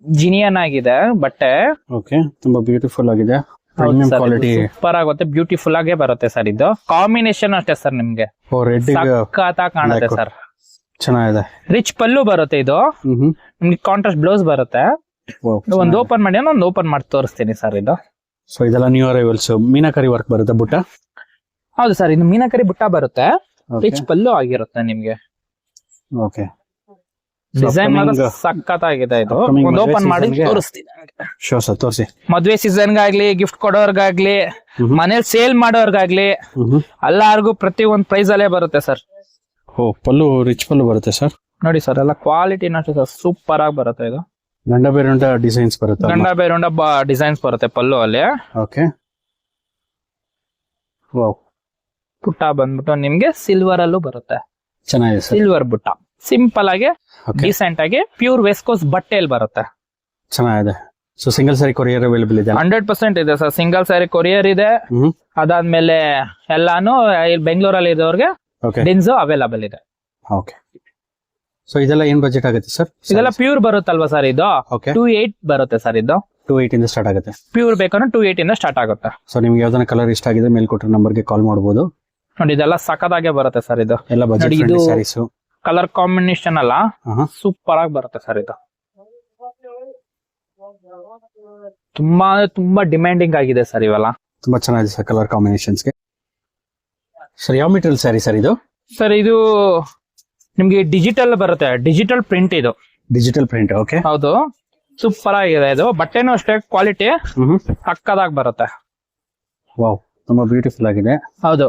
ಜಿನಿಯನ್ ಆಗಿದೆ ಬಟ್ಟೆ. ಓಕೆ, ತುಂಬಾ ಬ್ಯೂಟಿಫುಲ್ ಆಗಿದೆ. ಪ್ರೀಮಿಯಂ ಕ್ವಾಲಿಟಿ, ಸೂಪರ್ ಆಗುತ್ತೆ, ಬ್ಯೂಟಿಫುಲ್ ಆಗೇ ಬರುತ್ತೆ ಸರ್. ಇದು ಕಾಂಬಿನೇಷನ್ ಅಷ್ಟೇ ಸರ್, ನಿಮ್ಗೆ ರೆಡ್ ಸಕ್ಕತ್ತಾಗಿ ಕಾಣುತ್ತೆ ಸರ್. ಚೆನ್ನಾಗಿದೆ. ರಿಚ್ ಪಲ್ಲು ಬರುತ್ತೆ. ಇದು ನಿಮ್ಗೆ ಕಾಂಟ್ರಾಸ್ಟ್ ಬ್ಲೌಸ್ ಬರುತ್ತೆ. ಒಂದು ಓಪನ್ ಮಾಡಿ ಒಂದು ಓಪನ್ ಮಾಡಿ ತೋರಿಸ್ತೀನಿ ಸರ್. ಇದು ಸೊ ಇದೆಲ್ಲ ನ್ಯೂ ಅರೈವಲ್ಸ್. ಮೀನಾಕರಿ ವರ್ಕ್ ಬರುತ್ತೆ ಬುಟ್ಟ. ಹೌದು ಸರ್, ಇದು ಮೀನಾಕರಿ ಬುಟ್ಟ ಬರುತ್ತೆ. ರಿಚ್ ಪಲ್ಲು ಆಗಿರುತ್ತೆ ನಿಮ್ಗೆ. ಓಕೆ, ಡಿಸೈನ್ ಮಾತ್ರ ಸಕ್ಕತ್ತಾಗಿದೆ. ಇದು ಒಂದು ಓಪನ್ ಮಾಡಿ ತೋರಿಸ್ತೀನಿ. ಶೋ ಸರ್, ತೋರಿಸಿ. ಮದ್ವೆ ಸೀಸನ್ಗಾಗ್ಲಿ, ಗಿಫ್ಟ್ ಕೊಡೋರ್ಗಾಗ್ಲಿ, ಮನೇಲಿ ಸೇಲ್ ಮಾಡೋರ್ಗಾಗ್ಲಿ, ಎಲ್ಲಾರ್ಗು ಪ್ರತಿ ಒಂದ್ ಪ್ರೈಸ್ ಅಲ್ಲೇ ಬರುತ್ತೆ ಸರ್. ಓ, ಪಲ್ಲು ರಿಚ್ ಪಲ್ಲು ಬರುತ್ತೆ ಸರ್. ನೋಡಿ ಸರ್, ಎಲ್ಲ ಕ್ವಾಲಿಟಿ ಸರ್ ಸೂಪರ್ ಆಗಿ ಬರುತ್ತೆ. ಇದು ಗಂಡ ಬೇರುಂಡ ಡಿಸೈನ್ಸ್ ಬರುತ್ತೆ. ಗಂಡ ಬೇರುಂಡ ಡಿಸೈನ್ಸ್ ಬರುತ್ತೆ ಪಲ್ಲು ಅಲ್ಲಿ. ಓಕೆ, ವಾವ್, ಬುಟ್ಟ ಬಂದ್ಬಿಟ್ಟು ನಿಮ್ಗೆ ಸಿಲ್ವರ್ ಅಲ್ಲೂ ಬರುತ್ತೆ. ಚೆನ್ನಾಗಿದೆ ಸರ್. ಸಿಲ್ವರ್ ಬುಟ್ಟ ಸಿಂಪಲ್ ಆಗಿ, Okay. ಡಿಸೆಂಟ್ ಆಗಿ, ಪ್ಯೂರ್ ವೆಸ್ಕೋಸ್ ಬಟ್ಟೆಯಲ್ಲಿ ಬರುತ್ತೆ. ಚೆನ್ನಾಗಿದೆ. ಸೊ ಸಿಂಗಲ್ ಸಾರಿ ಕೊರಿಯರ್ ಅವೈಲೇಬಲ್ ಇದೆ? 100% ಇದೆ ಸರ್. ಸಿಂಗಲ್ ಸ್ಯಾರಿ ಕೊರಿಯರ್ ಇದೆ. ಅದಾದ್ಮೇಲೆ ಎಲ್ಲಾನು ಬೆಂಗಳೂರಲ್ಲಿ ಇರೋರ್ಗೆ ಓಕೆ, ಡೆನ್ಸೋ ಅವೈಲಬಲ್ ಇದೆ. ಓಕೆ. ಸೊ ಇದೆಲ್ಲ ಏನ್ ಬಜೆಟ್ ಆಗುತ್ತೆ ಸರ್? ಇದೆಲ್ಲ ಪ್ಯೂರ್ ಬರುತ್ತಲ್ವಾ ಸರ್? ಇದು ಓಕೆ, 2.8 ಬರುತ್ತೆ ಸರ್. ಇದು 2.8 ಇಂದ ಸ್ಟಾರ್ಟ್ ಆಗುತ್ತೆ. ಪ್ಯೂರ್ ಬೇಕಂದ್ರೆ 2.8 ಇಂದ ಸ್ಟಾರ್ಟ್ ಆಗುತ್ತೆ. ಸೊ ನಿಮ್ಗೆ ಯಾವ್ದಾನ ಕಲರ್ ಇಷ್ಟ ಆಗಿದೆ ಮೇಲ್ಕೊಟ್ಟಿರೋ ನಂಬರ್ಗೆ ಕಾಲ್ ಮಾಡಬಹುದು. ನೋಡಿ, ಇದೆಲ್ಲ ಸಕ್ಕದಾಗೆ ಬರುತ್ತೆ ಸರ್. ಇದು ಎಲ್ಲ ಬಜೆಟ್ ನೋಡಿ, ಫ್ರೆಂಡ್ಲಿ ಇದು ಸ್ಯಾರೀಸ್. ಕಲರ್ ಕಾಂಬಿನೇಷನ್ ಅಲ್ಲ, ಸೂಪರ್ ಆಗಿ ಬರುತ್ತೆ ಸರ್. ಇದು ತುಂಬಾ ಅಂದ್ರೆ ತುಂಬಾ ಡಿಮ್ಯಾಂಡಿಂಗ್ ಆಗಿದೆ ಸರ್ ಇವೆಲ್ಲ. ತುಂಬಾ ಚೆನ್ನಾಗಿದೆ ಸರ್ ಕಲರ್ ಕಾಂಬಿನೇಷನ್ಸ್ಗೆ. ಸರ್ ಯಾವ ಮೆಟೀರಿಯಲ್ ಸ್ಯಾರಿ ಸರ್ ಇದು? ಸರ್ ಇದು ನಿಮ್ಗೆ ಡಿಜಿಟಲ್ ಬರುತ್ತೆ, ಡಿಜಿಟಲ್ ಪ್ರಿಂಟ್. ಇದು ಡಿಜಿಟಲ್ ಪ್ರಿಂಟ್. ಓಕೆ, ಹೌದು, ಸೂಪರ್ ಆಗಿದೆ. ಇದು ಬಟ್ಟೆನೂ ಅಷ್ಟೇ ಕ್ವಾಲಿಟಿ ಸಕ್ಕದಾಗಿ ಬರುತ್ತೆ. ವಾವ್, ತುಂಬಾ ಬ್ಯೂಟಿಫುಲ್ ಆಗಿದೆ. ಹೌದು,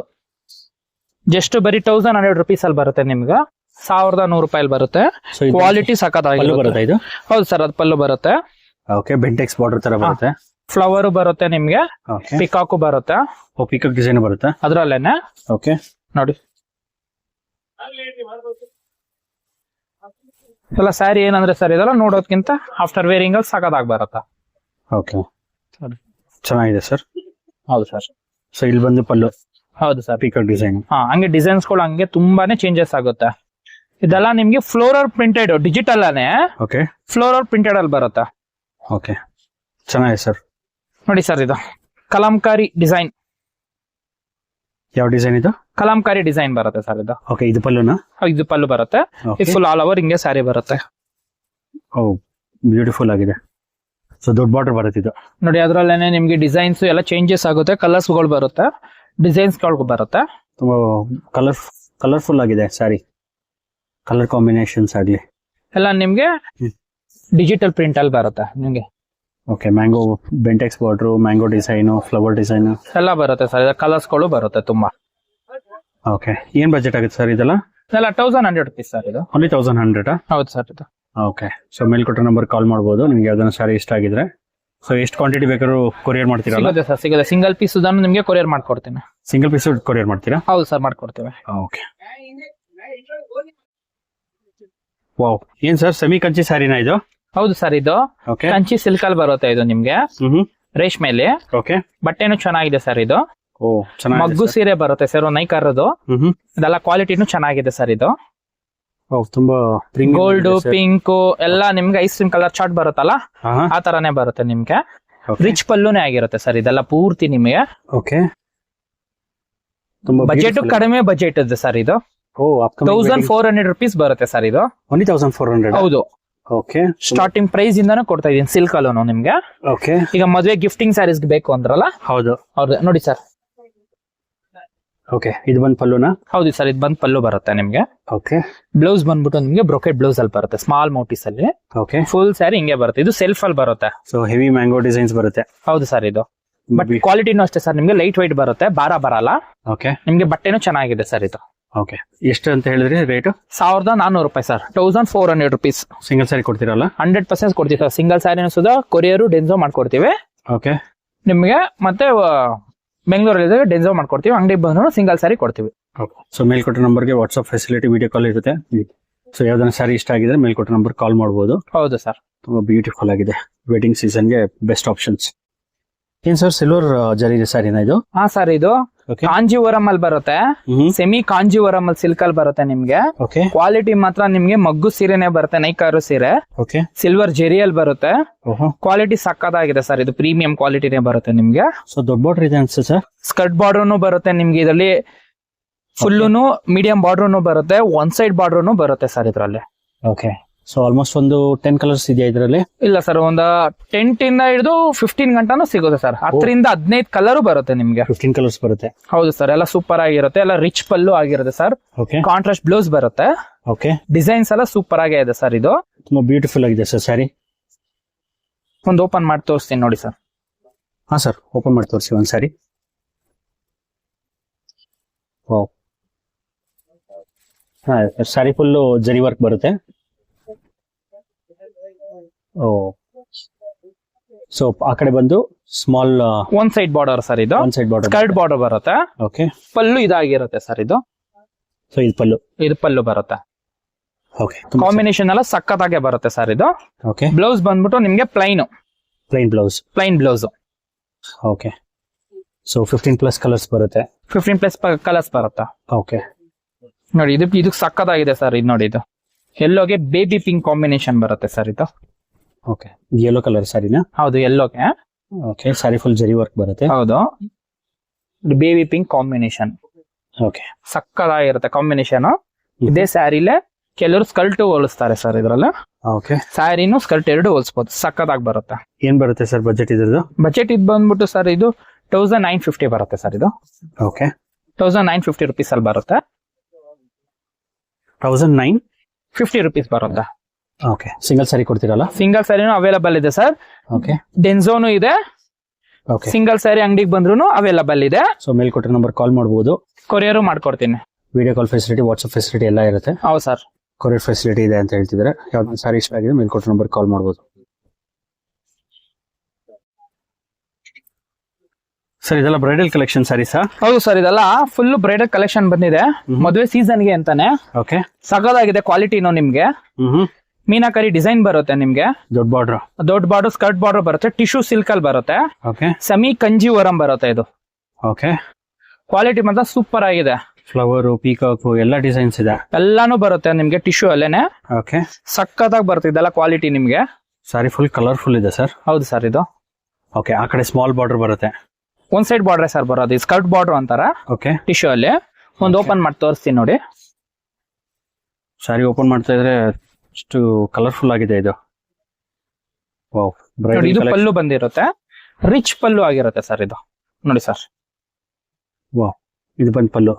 ಜಸ್ಟ್ ಬರೀ 1100 rupees ಅಲ್ಲಿ ಬರುತ್ತೆ. ನಿಮ್ಗೆ 1100 ರೂಪಾಯಿ ಬರುತ್ತೆ. So ಇದು ಕ್ವಾಲಿಟಿ ಪಲ್ಲು ಬರುತ್ತೆ ಸಕ್ಕದಾಗಿ. ಇದು? ಹೌದು ಸರ್, ಅದು ಪಲ್ಲು ಬರುತ್ತೆ. ಓಕೆ, ಬೆಂಟೆಕ್ಸ್ ಬಾರ್ಡರ್ ತರ ಬರುತ್ತೆ. ಫ್ಲವರ್ ಬರುತ್ತೆ ನಿಮ್ಗೆ, ಓಕೆ, ಪಿಕಾಕು ಬರುತ್ತೆ ಓ ಪಿಕಾಕ್ ಡಿಸೈನ್ ಬರುತ್ತೆ ಅದ್ರಲ್ಲೇನೆ. ಓಕೆ, ನೋಡಿ ಎಲ್ಲ ಸ್ಯಾರಿ ಏನಂದ್ರೆ ಸರ್, ಇದೆಲ್ಲ ನೋಡೋದ್ಕಿಂತ ಆಫ್ಟರ್ ವೇರಿಂಗ್ ಅಲ್ಲಿ ಸಕ್ಕದಾಗಿ ಬರುತ್ತೆ. ಓಕೆ, ಚೆನ್ನಾಗಿದೆ ಸರ್. ಹೌದು ಸರ್. ಸೊ ಇಲ್ಲಿ ಬಂದು ಪಲ್ಲು. ಹೌದು ಸರ್, ಪಿಕಾಕ್ ಡಿಸೈನ್. ಹಂಗೆ ಡಿಸೈನ್ಸ್ಗಳು ಹಂಗೆ ತುಂಬಾನೇ ಚೇಂಜಸ್ ಆಗುತ್ತೆ. ಇದೆಲ್ಲ ನಿಮ್ಗೆ ಫ್ಲೋರಲ್ ಪ್ರಿಂಟೆಡ್, ಡಿಜಿಟಲ್ ಅನೇ ಓಕೆ, ಫ್ಲೋರಲ್ ಪ್ರಿಂಟೆಡ್ ಅಲ್ಲಿ ಬರುತ್ತೆ. ಓಕೆ, ಚೆನ್ನಾಗಿದೆ ಸರ್. ನೋಡಿ ಸರ್, ಇದು ಕಲಂಕಾರಿ ಡಿಸೈನ್. ಯಾವ ಡಿಸೈನ್ ಇದು? ಕಲಂಕಾರಿ ಡಿಸೈನ್ ಬರುತ್ತೆ ಸರ್ ಇದು. ಓಕೆ, ಇದು ಪಲ್ಲುನಾ? ಇದು ಪಲ್ಲು ಬರುತ್ತೆ. ಇದು ಫುಲ್ ಆಲ್ ಓವರ್ ಹಿಂಗೆ ಸ್ಯಾರಿ ಬರುತ್ತೆ. ಓ, ಬ್ಯೂಟಿಫುಲ್ ಆಗಿದೆ. ಸೊ ದೊಡ್ಡ ಬಾರ್ಡರ್ ಬರುತ್ತೆ ಇದು. ನೋಡಿ, ಅದ್ರಲ್ಲೇನೆ ನಿಮ್ಗೆ ಡಿಸೈನ್ಸ್ ಎಲ್ಲ ಚೇಂಜಸ್ ಆಗುತ್ತೆ, ಕಲರ್ಸ್ ಗಳು ಬರುತ್ತೆ, ಡಿಸೈನ್ಸ್ ಗಳು ಬರುತ್ತೆ. ತುಂಬಾ ಕಲರ್ಫುಲ್ ಆಗಿದೆ ಸ್ಯಾರಿ. ಕಲರ್ ಕಾಂಬಿನೇಷನ್ಸ್ ಆಗ್ಲಿ ಎಲ್ಲ ನಿಮ್ಗೆ ಡಿಜಿಟಲ್ ಪ್ರಿಂಟ್ ಅಲ್ಲಿ ಬರುತ್ತೆ ನಿಮ್ಗೆ. Okay, mango Bentex border, mango design, flower design ಎಲ್ಲ ಬರುತ್ತೆ ಸರ್. ಕಲರ್ಸ್ ಗಳು ಬರುತ್ತೆ ತುಂಬಾ. ಓಕೆ, ಏನ್ ಬಜೆಟ್ ಆಗುತ್ತೆ ಸರ್ ಇದೆಲ್ಲ? ಇದೆಲ್ಲ 1100 rupees ಸರ್. ಇದು ಓನ್ಲಿ 1100? ಹೌದು ಸರ್. ಇದು ಓಕೆ, ಸೊ ಮೇಲ್ಕೊಟ್ಟ ನಂಬರ್ ಕಾಲ್ ಮಾಡ್ಬೋದು ನಿಮ್ಗೆ ಯಾವ್ದಾನ ಸ್ಯಾರಿ ಇಷ್ಟ ಆಗಿದ್ರೆ. ಸೊ ಎಷ್ಟು ಕ್ವಾಂಟಿಟಿ ಬೇಕಾದ್ರೂ ಕೊರಿಯರ್ ಮಾಡ್ತೀರಲ್ಲ? ಸಿಗುತ್ತೆ ಸರ್, ಸಿಗುತ್ತೆ. ಸಿಂಗಲ್ ಪೀಸ್ ನಿಮ್ಗೆ ಕೊರಿಯರ್ ಮಾಡ್ಕೊಡ್ತೀನಿ. ಸಿಂಗಲ್ ಪೀಸ್ ಕೊರಿಯರ್ ಮಾಡ್ತೀರಾ? ಹೌದು ಸರ್, ಮಾಡ್ಕೊಡ್ತೀವಿ. ಓಕೆ, ವಾವ್, ಏನ್ ಸರ್ ಸೆಮಿ ಕಂಚಿ ಸ್ಯಾರಿನಾ ಇದು? ಹೌದು ಸರ್, ಇದು ಓಕೆ, ಕಂಚಿ ಸಿಲ್ಕ್ ಅಲ್ಲಿ ಬರುತ್ತೆ. ಇದು ನಿಮ್ಗೆ ರೇಷ್ಮೆಲಿ. ಓಕೆ, ಬಟ್ಟೆನೂ ಚೆನ್ನಾಗಿದೆ ಸರ್. ಇದು ಓ ಚೆನ್ನಾಗಿದೆ. ಮಗ್ಗು ಸೀರೆ ಬರುತ್ತೆ ಸರ್, ನೈಕರ್ದು. ಇದೆಲ್ಲ ಕ್ವಾಲಿಟಿನೂ ಚೆನ್ನಾಗಿದೆ ಸರ್. ಇದು ತುಂಬಾ ಗೋಲ್ಡ್, ಪಿಂಕ್ ಎಲ್ಲ ನಿಮ್ಗೆ ಐಸ್ ಕ್ರೀಮ್ ಕಲರ್ ಚಾರ್ಟ್ ಬರುತ್ತಲ್ಲ, ಆ ತರಾನೇ ಬರುತ್ತೆ ನಿಮ್ಗೆ. ರಿಚ್ ಪಲ್ಲುನೇ ಆಗಿರುತ್ತೆ ಸರ್ ಇದೆಲ್ಲ ಪೂರ್ತಿ ನಿಮಗೆ. ಓಕೆ, ತುಂಬಾ ಬಜೆಟ್ ಕಡಿಮೆ ಬಜೆಟ್ ಇದೆ ಸರ್. ಇದು 1400 rupees ಬರುತ್ತೆ ಸರ್. ಇದು ಓನ್ಲಿ 1400? ಹೌದು. ಓಕೆ, ಸ್ಟಾರ್ಟಿಂಗ್ ಪ್ರೈಸ್ ಇಂದಾನು ಕೊಡ್ತಾ ಇದೀನಿ ಸಿಲ್ಕ್ ಅಲ್ಲೂ ನಿಮ್ಗೆ. ಓಕೆ, ಈಗ ಮದುವೆ ಗಿಫ್ಟಿಂಗ್ ಸ್ಯಾರೀಸ್ ಬೇಕು ಅಂದ್ರಲ್ಲ, ಹೌದು ಹೌದು. ನೋಡಿ ಸರ್, ಓಕೆ, ಇದು ಬಂದ್ ಪಲ್ಲುನಾ? ಹೌದು ಸರ್, ಇದು ಬಂದ್ ಪಲ್ಲು ಬರುತ್ತೆ ನಿಮ್ಗೆ. ಓಕೆ, ಬ್ಲೌಸ್ ಬಂದ್ಬಿಟ್ಟು ನಿಮ್ಗೆ ಬ್ರೊಕೆಟ್ ಬ್ಲೌಸ್ ಅಲ್ಲಿ ಬರುತ್ತೆ, ಸ್ಮಾಲ್ ಮೋಟಿಸ್ ಅಲ್ಲಿ. ಓಕೆ, ಫುಲ್ ಸ್ಯಾರಿ ಹಿಂಗೆ ಬರುತ್ತೆ. ಇದು ಸೆಲ್ಫ್ ಅಲ್ಲಿ ಬರುತ್ತೆ. ಸೊ ಹೆವಿ ಮ್ಯಾಂಗೋ ಡಿಸೈನ್ಸ್ ಬರುತ್ತೆ. ಹೌದು ಸರ್, ಇದು ಬಟ್ ಕ್ವಾಲಿಟಿನೂ ಅಷ್ಟೇ ಸರ್, ನಿಮ್ಗೆ ಲೈಟ್ ವೈಟ್ ಬರುತ್ತೆ, ಭಾರ ಬರಲ್ಲ. ಓಕೆ, ನಿಮ್ಗೆ ಬಟ್ಟೆನೂ ಚೆನ್ನಾಗಿದೆ ಸರ್ ಇದು. ಓಕೆ, ಎಷ್ಟು ಅಂತ ಹೇಳಿದ್ರಿ ರೇಟು? 1400 ರೂಪಾಯಿ ಸರ್, 1400 ರುಪೀಸ್. ಸಿಂಗಲ್ ಸ್ಯಾರಿ ಕೊಡ್ತೀರಲ್ಲ? 100% ಕೊಡ್ತೀವಿ ಸರ್. ಸಿಂಗಲ್ ಸ್ಯಾರಿನೂ ಸುಧಾ ಕೊರಿಯರು ಡೆನ್ಸೋ ಮಾಡ್ಕೊಡ್ತೀವಿ ಓಕೆ, ನಿಮ್ಗೆ. ಮತ್ತೆ ಬೆಂಗಳೂರಲ್ಲಿ ಡೆನ್ಸೋ ಮಾಡ್ಕೊಡ್ತೀವಿ. ಅಂಗಡಿಗೆ ಬಂದ್ರು ಸಿಂಗಲ್ ಸ್ಯಾರಿ ಕೊಡ್ತೀವಿ. ಸೊ ಮೇಲ್ಕೊಟ್ಟ ನಂಬರ್ಗೆ ವಾಟ್ಸ್ಆಪ್ ಫೆಸಿಲಿಟಿ, ವಿಡಿಯೋ ಕಾಲ್ ಇರುತ್ತೆ. ಸೊ ಯಾವ್ದಾನ ಸ್ಯಾರಿ ಇಷ್ಟ ಆಗಿದ್ರೆ ಮೇಲ್ಕೊಟ್ಟ ನಂಬರ್ ಕಾಲ್ ಮಾಡಬಹುದು. ಹೌದು ಸರ್, ತುಂಬಾ ಬ್ಯೂಟಿಫುಲ್ ಆಗಿದೆ. ವೆಡ್ಡಿಂಗ್ ಸೀಸನ್ಗೆ ಬೆಸ್ಟ್ ಆಪ್ಷನ್ಸ್. ಏನ್ ಸರ್, ಸಿಲ್ವರ್ ಜರಿ ಸ್ಯಾರಿನ ಇದು? ಹಾ ಸರ್, ಇದು ಓಕೆ, ಕಾಂಜೀವರಂ ಅಲ್ಲಿ ಬರುತ್ತೆ. ಸೆಮಿ ಕಾಂಜೀವರಂ ಅಲ್ಲಿ ಸಿಲ್ಕ್ ಅಲ್ಲಿ ಬರುತ್ತೆ ನಿಮ್ಗೆ. ಓಕೆ, ಕ್ವಾಲಿಟಿ ಮಾತ್ರ ನಿಮ್ಗೆ ಮಗ್ಗು ಸೀರೆನೆ ಬರುತ್ತೆ, ನೈಕಾರು ಸೀರೆ. ಓಕೆ, ಸಿಲ್ವರ್ ಜೆರಿಯಲ್ಲಿ ಬರುತ್ತೆ. ಓಹೋ, ಕ್ವಾಲಿಟಿ ಸಕ್ಕತ್ತಾಗಿದೆ ಸರ್, ಇದು ಪ್ರೀಮಿಯಂ ಕ್ವಾಲಿಟಿನೇ ಬರುತ್ತೆ ನಿಮ್ಗೆ. ಸೊ ದೊಡ್ಡ ಬಾರ್ಡರ್ ಇದೆ ಅನ್ಸುತ್ತೆ ಸರ್? ಸ್ಕರ್ಟ್ ಬಾರ್ಡರ್ನು ಬರುತ್ತೆ ನಿಮ್ಗೆ ಇದರಲ್ಲಿ. ಫುಲ್ಲು ಮೀಡಿಯಂ ಬಾರ್ಡರ್ನು ಬರುತ್ತೆ, ಒನ್ ಸೈಡ್ ಬಾರ್ಡರ್ನು ಬರುತ್ತೆ ಸರ್ ಇದರಲ್ಲಿ. ಓಕೆ, ಸೊ ಆಲ್ಮೋಸ್ಟ್ ಒಂದು 10 ಕಲರ್ಸ್ ಇದೆಯಾ ಇದರಲ್ಲಿ? ಇಲ್ಲ ಸರ್, ಒಂದು 10 ಇಂದ ಹಿಡಿದು 15 ಗಂಟನೂ ಸಿಗುತ್ತೆ ಸರ್. 10ರಿಂದ 15 ಕಲರ್ ಬರುತ್ತೆ ನಿಮ್ಗೆ. 15 ಕಲರ್ಸ್ ಬರುತ್ತೆ. ಹೌದು ಸರ್, ಎಲ್ಲ ಸೂಪರ್ ಆಗಿರುತ್ತೆ, ಎಲ್ಲ ರಿಚ್ ಪಲ್ಲು ಆಗಿರುತ್ತೆ ಸರ್. ಓಕೆ, ಕಾಂಟ್ರಾಸ್ಟ್ ಬ್ಲೌಸ್ ಬರುತ್ತೆ. ಓಕೆ, ಡಿಸೈನ್ಸ್ ಎಲ್ಲ ಸೂಪರ್ ಆಗೇ ಇದೆ ಸರ್. ಇದು ತುಂಬಾ ಬ್ಯೂಟಿಫುಲ್ ಆಗಿದೆ ಸರ್ ಸ್ಯಾರಿ. ಒಂದು ಓಪನ್ ಮಾಡಿ ತೋರಿಸ್ತೀನಿ ನೋಡಿ ಸರ್. ಹಾ ಸರ್, ಓಪನ್ ಮಾಡಿ ತೋರಿಸಿ ಒಂದ್ ಸ್ಯಾರಿ. ವಾವ್, ಹಾ ಸ್ಯಾರಿ ಫುಲ್ಲು ಜರಿ ವರ್ಕ್ ಬರುತ್ತೆ. ಓ, ಸೊ ಆ ಕಡೆ ಬಂದು small one side border sir, ಇದು one side border, skirt border ಬರುತ್ತೆ. ಓಕೆ, ಪಲ್ಲು ಇದಾಗಿರುತ್ತೆ ಸರ್ ಇದು. ಸೊ ಇದು ಪಲ್ಲು, ಇದು ಪಲ್ಲು ಬರುತ್ತೆ. ಓಕೆ, ಕಾಂಬಿನೇಷನ್ ಎಲ್ಲ ಸಕ್ಕತ್ತಾಗೆ ಬರುತ್ತೆ ಸರ್ ಇದು. ಓಕೆ, ಬ್ಲೌಸ್ ಬಂದ್ಬಿಟ್ಟು ನಿಮ್ಗೆ plain blouse, blouse. Okay, so 15+ colours ಬರುತ್ತೆ. 15+ ಕಲರ್ಸ್ ಬರುತ್ತೆ. ಓಕೆ, ನೋಡಿ ಇದು ಸಕ್ಕತ್ತಾಗಿದೆ ಸರ್. ಇದು ನೋಡಿ, ಇದು ಯೆಲ್ಲೋಗೆ ಬೇಬಿ ಪಿಂಕ್ ಕಾಂಬಿನೇಷನ್ ಬರುತ್ತೆ ಸರ್ ಇದು. ಓಕೆ, ಯೆಲ್ಲೋ ಕಲರ್ ಸ್ಯಾರಿನಾ? ಹೌದು, ಯೆಲ್ಲೋಗೆ. Okay, saree full zari work ಬರುತ್ತೆ. ಹೌದು, ಬೇಬಿ ಪಿಂಕ್ ಕಾಂಬಿನೇಷನ್. ಓಕೆ, ಸಕ್ಕತ್ತಾಗಿರುತ್ತೆ ಕಾಂಬಿನೇಷನ್. ಇದೇ ಸ್ಯಾರಿಲೆ ಕೆಲವರು ಸ್ಕರ್ಟ್ ಹೋಲಿಸ್ತಾರೆ ಸರ್ ಇದ್ರಲ್ಲಿ. ಓಕೆ, ಸ್ಯಾರಿನೂ ಸ್ಕರ್ಟ್ ಎರಡು ಹೋಲಿಸಬಹುದು, ಸಕ್ಕತ್ತಾಗಿ ಬರುತ್ತೆ. ಏನ್ ಬರುತ್ತೆ ಸರ್ ಬಜೆಟ್ ಇದ್ರದ್ದು? ಬಜೆಟ್ ಇದು ಬಂದ್ಬಿಟ್ಟು ಸರ್, ಇದು 1950 ಬರುತ್ತೆ ಸರ್. ಇದು ಓಕೆ, 1950 ರುಪೀಸ್ ಅಲ್ಲಿ ಬರುತ್ತೆ. 1950 ರುಪೀಸ್ ಬರುತ್ತೆ. ಓಕೆ, ಸಿಂಗಲ್ ಸ್ಯಾರಿ ಕೊಡ್ತೀರಲ್ಲ? ಸಿಂಗಲ್ ಸ್ಯಾರಿನೂ ಅವೈಲಬಲ್ ಇದೆ ಸರ್. ಓಕೆ, ಡೆನ್ಸೋನು ಇದೆ. ಓಕೆ, ಸಿಂಗಲ್ ಸ್ಯಾರಿ ಅಂಗಡಿಗೆ ಬಂದ್ರು ಅವೈಲಬಲ್ ಇದೆ. ಸೊ ಮೇಲ್ಕೊಟ್ಟ ನಂಬರ್ ಕಾಲ್ ಮಾಡಬಹುದು. ಕೊರಿಯರು ಮಾಡ್ಕೊಡ್ತೀನಿ. Video call facility, WhatsApp facility ಎಲ್ಲ ಇರುತ್ತೆ. ಹೌದು ಸರ್, ಕೊರಿಯರ್ ಫೆಸಿಲಿಟಿ ಇದೆ ಅಂತ ಹೇಳ್ತಿದ್ರೆ. ಯಾವ್ದು ಸ್ಯಾರಿ ಇಷ್ಟ ಆಗಿದೆ ಮೇಲ್ಕೊಟ್ಟ ನಂಬರ್ ಕಾಲ್ ಮಾಡಬಹುದು. ಸರ್ ಇದೆಲ್ಲ ಬ್ರೈಡಲ್ ಕಲೆಕ್ಷನ್ ಸ್ಯಾರೀಸಾ? ಹೌದು ಸರ್, ಇದೆಲ್ಲ ಫುಲ್ ಬ್ರೈಡಲ್ ಕಲೆಕ್ಷನ್ ಬಂದಿದೆ, ಮದುವೆ ಸೀಸನ್ ಗೆ ಅಂತಾನೆ. ಓಕೆ, ಸಗದಾಗಿದೆ ಕ್ವಾಲಿಟಿನೂ ನಿಮ್ಗೆ. ಮೀನಾಕರಿ ಡಿಸೈನ್ ಬರುತ್ತೆ ನಿಮ್ಗೆ. ದೊಡ್ಡ ಬಾರ್ಡರ್ ಸ್ಕರ್ಟ್ ಬಾರ್ಡರ್ ಬರುತ್ತೆ. ಟಿಶ್ಯೂ ಸಿಲ್ಕ್ ಅಲ್ಲಿ ಬರುತ್ತೆ. ಓಕೆ, ಸೆಮಿ ಕಂಜೀವರಂ ಬರುತ್ತೆ ಇದು. ಓಕೆ, ಕ್ವಾಲಿಟಿ ಮಾತ್ರ ಸೂಪರ್ ಆಗಿದೆ. ಫ್ಲವರ್, ಪೀಕಾಕ್ ಎಲ್ಲ ಡಿಸೈನ್ಸ್ ಇದೆ. ಎಲ್ಲಾನು ಬರುತ್ತೆ ನಿಮ್ಗೆ ಟಿಶ್ಯೂ ಅಲ್ಲೇನೆ. ಓಕೆ, ಸಕ್ಕತ್ತಾಗಿ ಬರುತ್ತೆ ಇದೆಲ್ಲ ಕ್ವಾಲಿಟಿ ನಿಮ್ಗೆ. ಸ್ಯಾರಿ ಫುಲ್ ಕಲರ್ಫುಲ್ ಇದೆ ಸರ್. ಹೌದು ಸರ್, ಇದು ಓಕೆ, ಆ ಕಡೆ ಸ್ಮಾಲ್ ಬಾರ್ಡರ್ ಬರುತ್ತೆ. ಒನ್ ಸೈಡ್ ಬಾರ್ಡರ್ ಸರ್ ಬರೋದು. ಸ್ಕರ್ಟ್ ಬಾರ್ಡರ್ ಅಂತಾರ. ಓಕೆ, ಟಿಶ್ಯೂ ಅಲ್ಲಿ ಒಂದು ಓಪನ್ ಮಾಡಿ ತೋರಿಸ್ತೀನಿ ನೋಡಿ. ಸ್ಯಾರಿ ಓಪನ್ ಮಾಡ್ತಾ ಇದ್ರೆ ಎಷ್ಟು ಕಲರ್ಫುಲ್ ಆಗಿದೆ ಇದು. ವಾವ್, ನೋಡಿ, ಇದು ಪಲ್ಲು ಬಂದಿರುತ್ತೆ, ರಿಚ್ ಪಲ್ಲು ಆಗಿರುತ್ತೆ ಸರ್ ಇದು. ನೋಡಿ ಸರ್, ವಾವ್, ಇದು ಬಂದ್ ಪಲ್ಲು.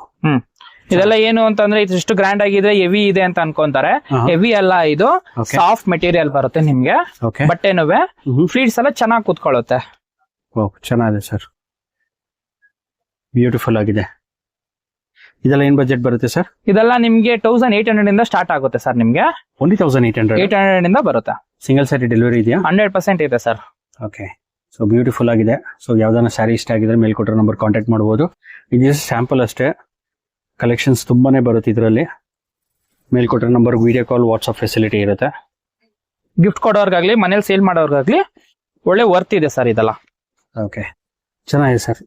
ಇದೆಲ್ಲ ಏನು ಅಂತಂದ್ರೆ ಇಷ್ಟು ಗ್ರ್ಯಾಂಡ್ ಆಗಿದೆ, ಹೆವಿ ಇದೆ ಅಂತ ಅನ್ಕೊಂತಾರೆ. ಹೆವಿ ಅಲ್ಲ, ಇದು ಸಾಫ್ಟ್ ಮೆಟೀರಿಯಲ್ ಬರುತ್ತೆ ನಿಮ್ಗೆ. ಬಟ್ಟೆನುವೆ ಫ್ಲೀಟ್ಸ್ ಎಲ್ಲ ಚೆನ್ನಾಗಿ ಕೂತ್ಕೊಳ್ಳುತ್ತೆ. ವಾವ್, ಚೆನ್ನಾಗಿದೆ ಸರ್, ಬ್ಯೂಟಿಫುಲ್ ಆಗಿದೆ. ಇದೆಲ್ಲ ಏನ್ ಬಜೆಟ್ ಬರುತ್ತೆ ಸರ್? ಇದೆಲ್ಲ ನಿಮ್ಗೆ 1800 ಇಂದ ಸ್ಟಾರ್ಟ್ ಆಗುತ್ತೆ ಸರ್. ನಿಮ್ಗೆ ಓನ್ಲಿ 1800 ಇಂದ ಬರುತ್ತೆ. ಸಿಂಗಲ್ ಸ್ಯಾರಿ ಡೆಲಿವರಿ ಇದೆಯಾ? 100% ಇದೆ ಸರ್. ಓಕೆ, ಸೊ ಬ್ಯೂಟಿಫುಲ್ ಆಗಿದೆ. ಸೊ ಯಾವ್ದಾನ ಸ್ಯಾರಿ ಇಷ್ಟ ಆಗಿದ್ರೆ ಮೇಲ್ಕೊಟ್ಟಿರೋ ನಂಬರ್ ಕಾಂಟ್ಯಾಕ್ಟ್ ಮಾಡಬಹುದು. ಇದು ಸ್ಯಾಂಪಲ್ ಅಷ್ಟೇ, ಕಲೆಕ್ಷನ್ಸ್ ತುಂಬಾನೇ ಬರುತ್ತೆ ಇದರಲ್ಲಿ. ಮೇಲ್ಕೊಟ್ಟಿರೋ number video call, WhatsApp facility ಇರುತ್ತೆ. ಗಿಫ್ಟ್ ಕೊಡೋರ್ಗಾಗ್ಲಿ ಮನೇಲಿ ಸೇಲ್ ಮಾಡೋರ್ಗಾಗ್ಲಿ ಒಳ್ಳೆ ವರ್ತ್ ಇದೆ ಸರ್ ಇದೆಲ್ಲ. ಓಕೆ, ಚೆನ್ನಾಗಿದೆ ಸರ್.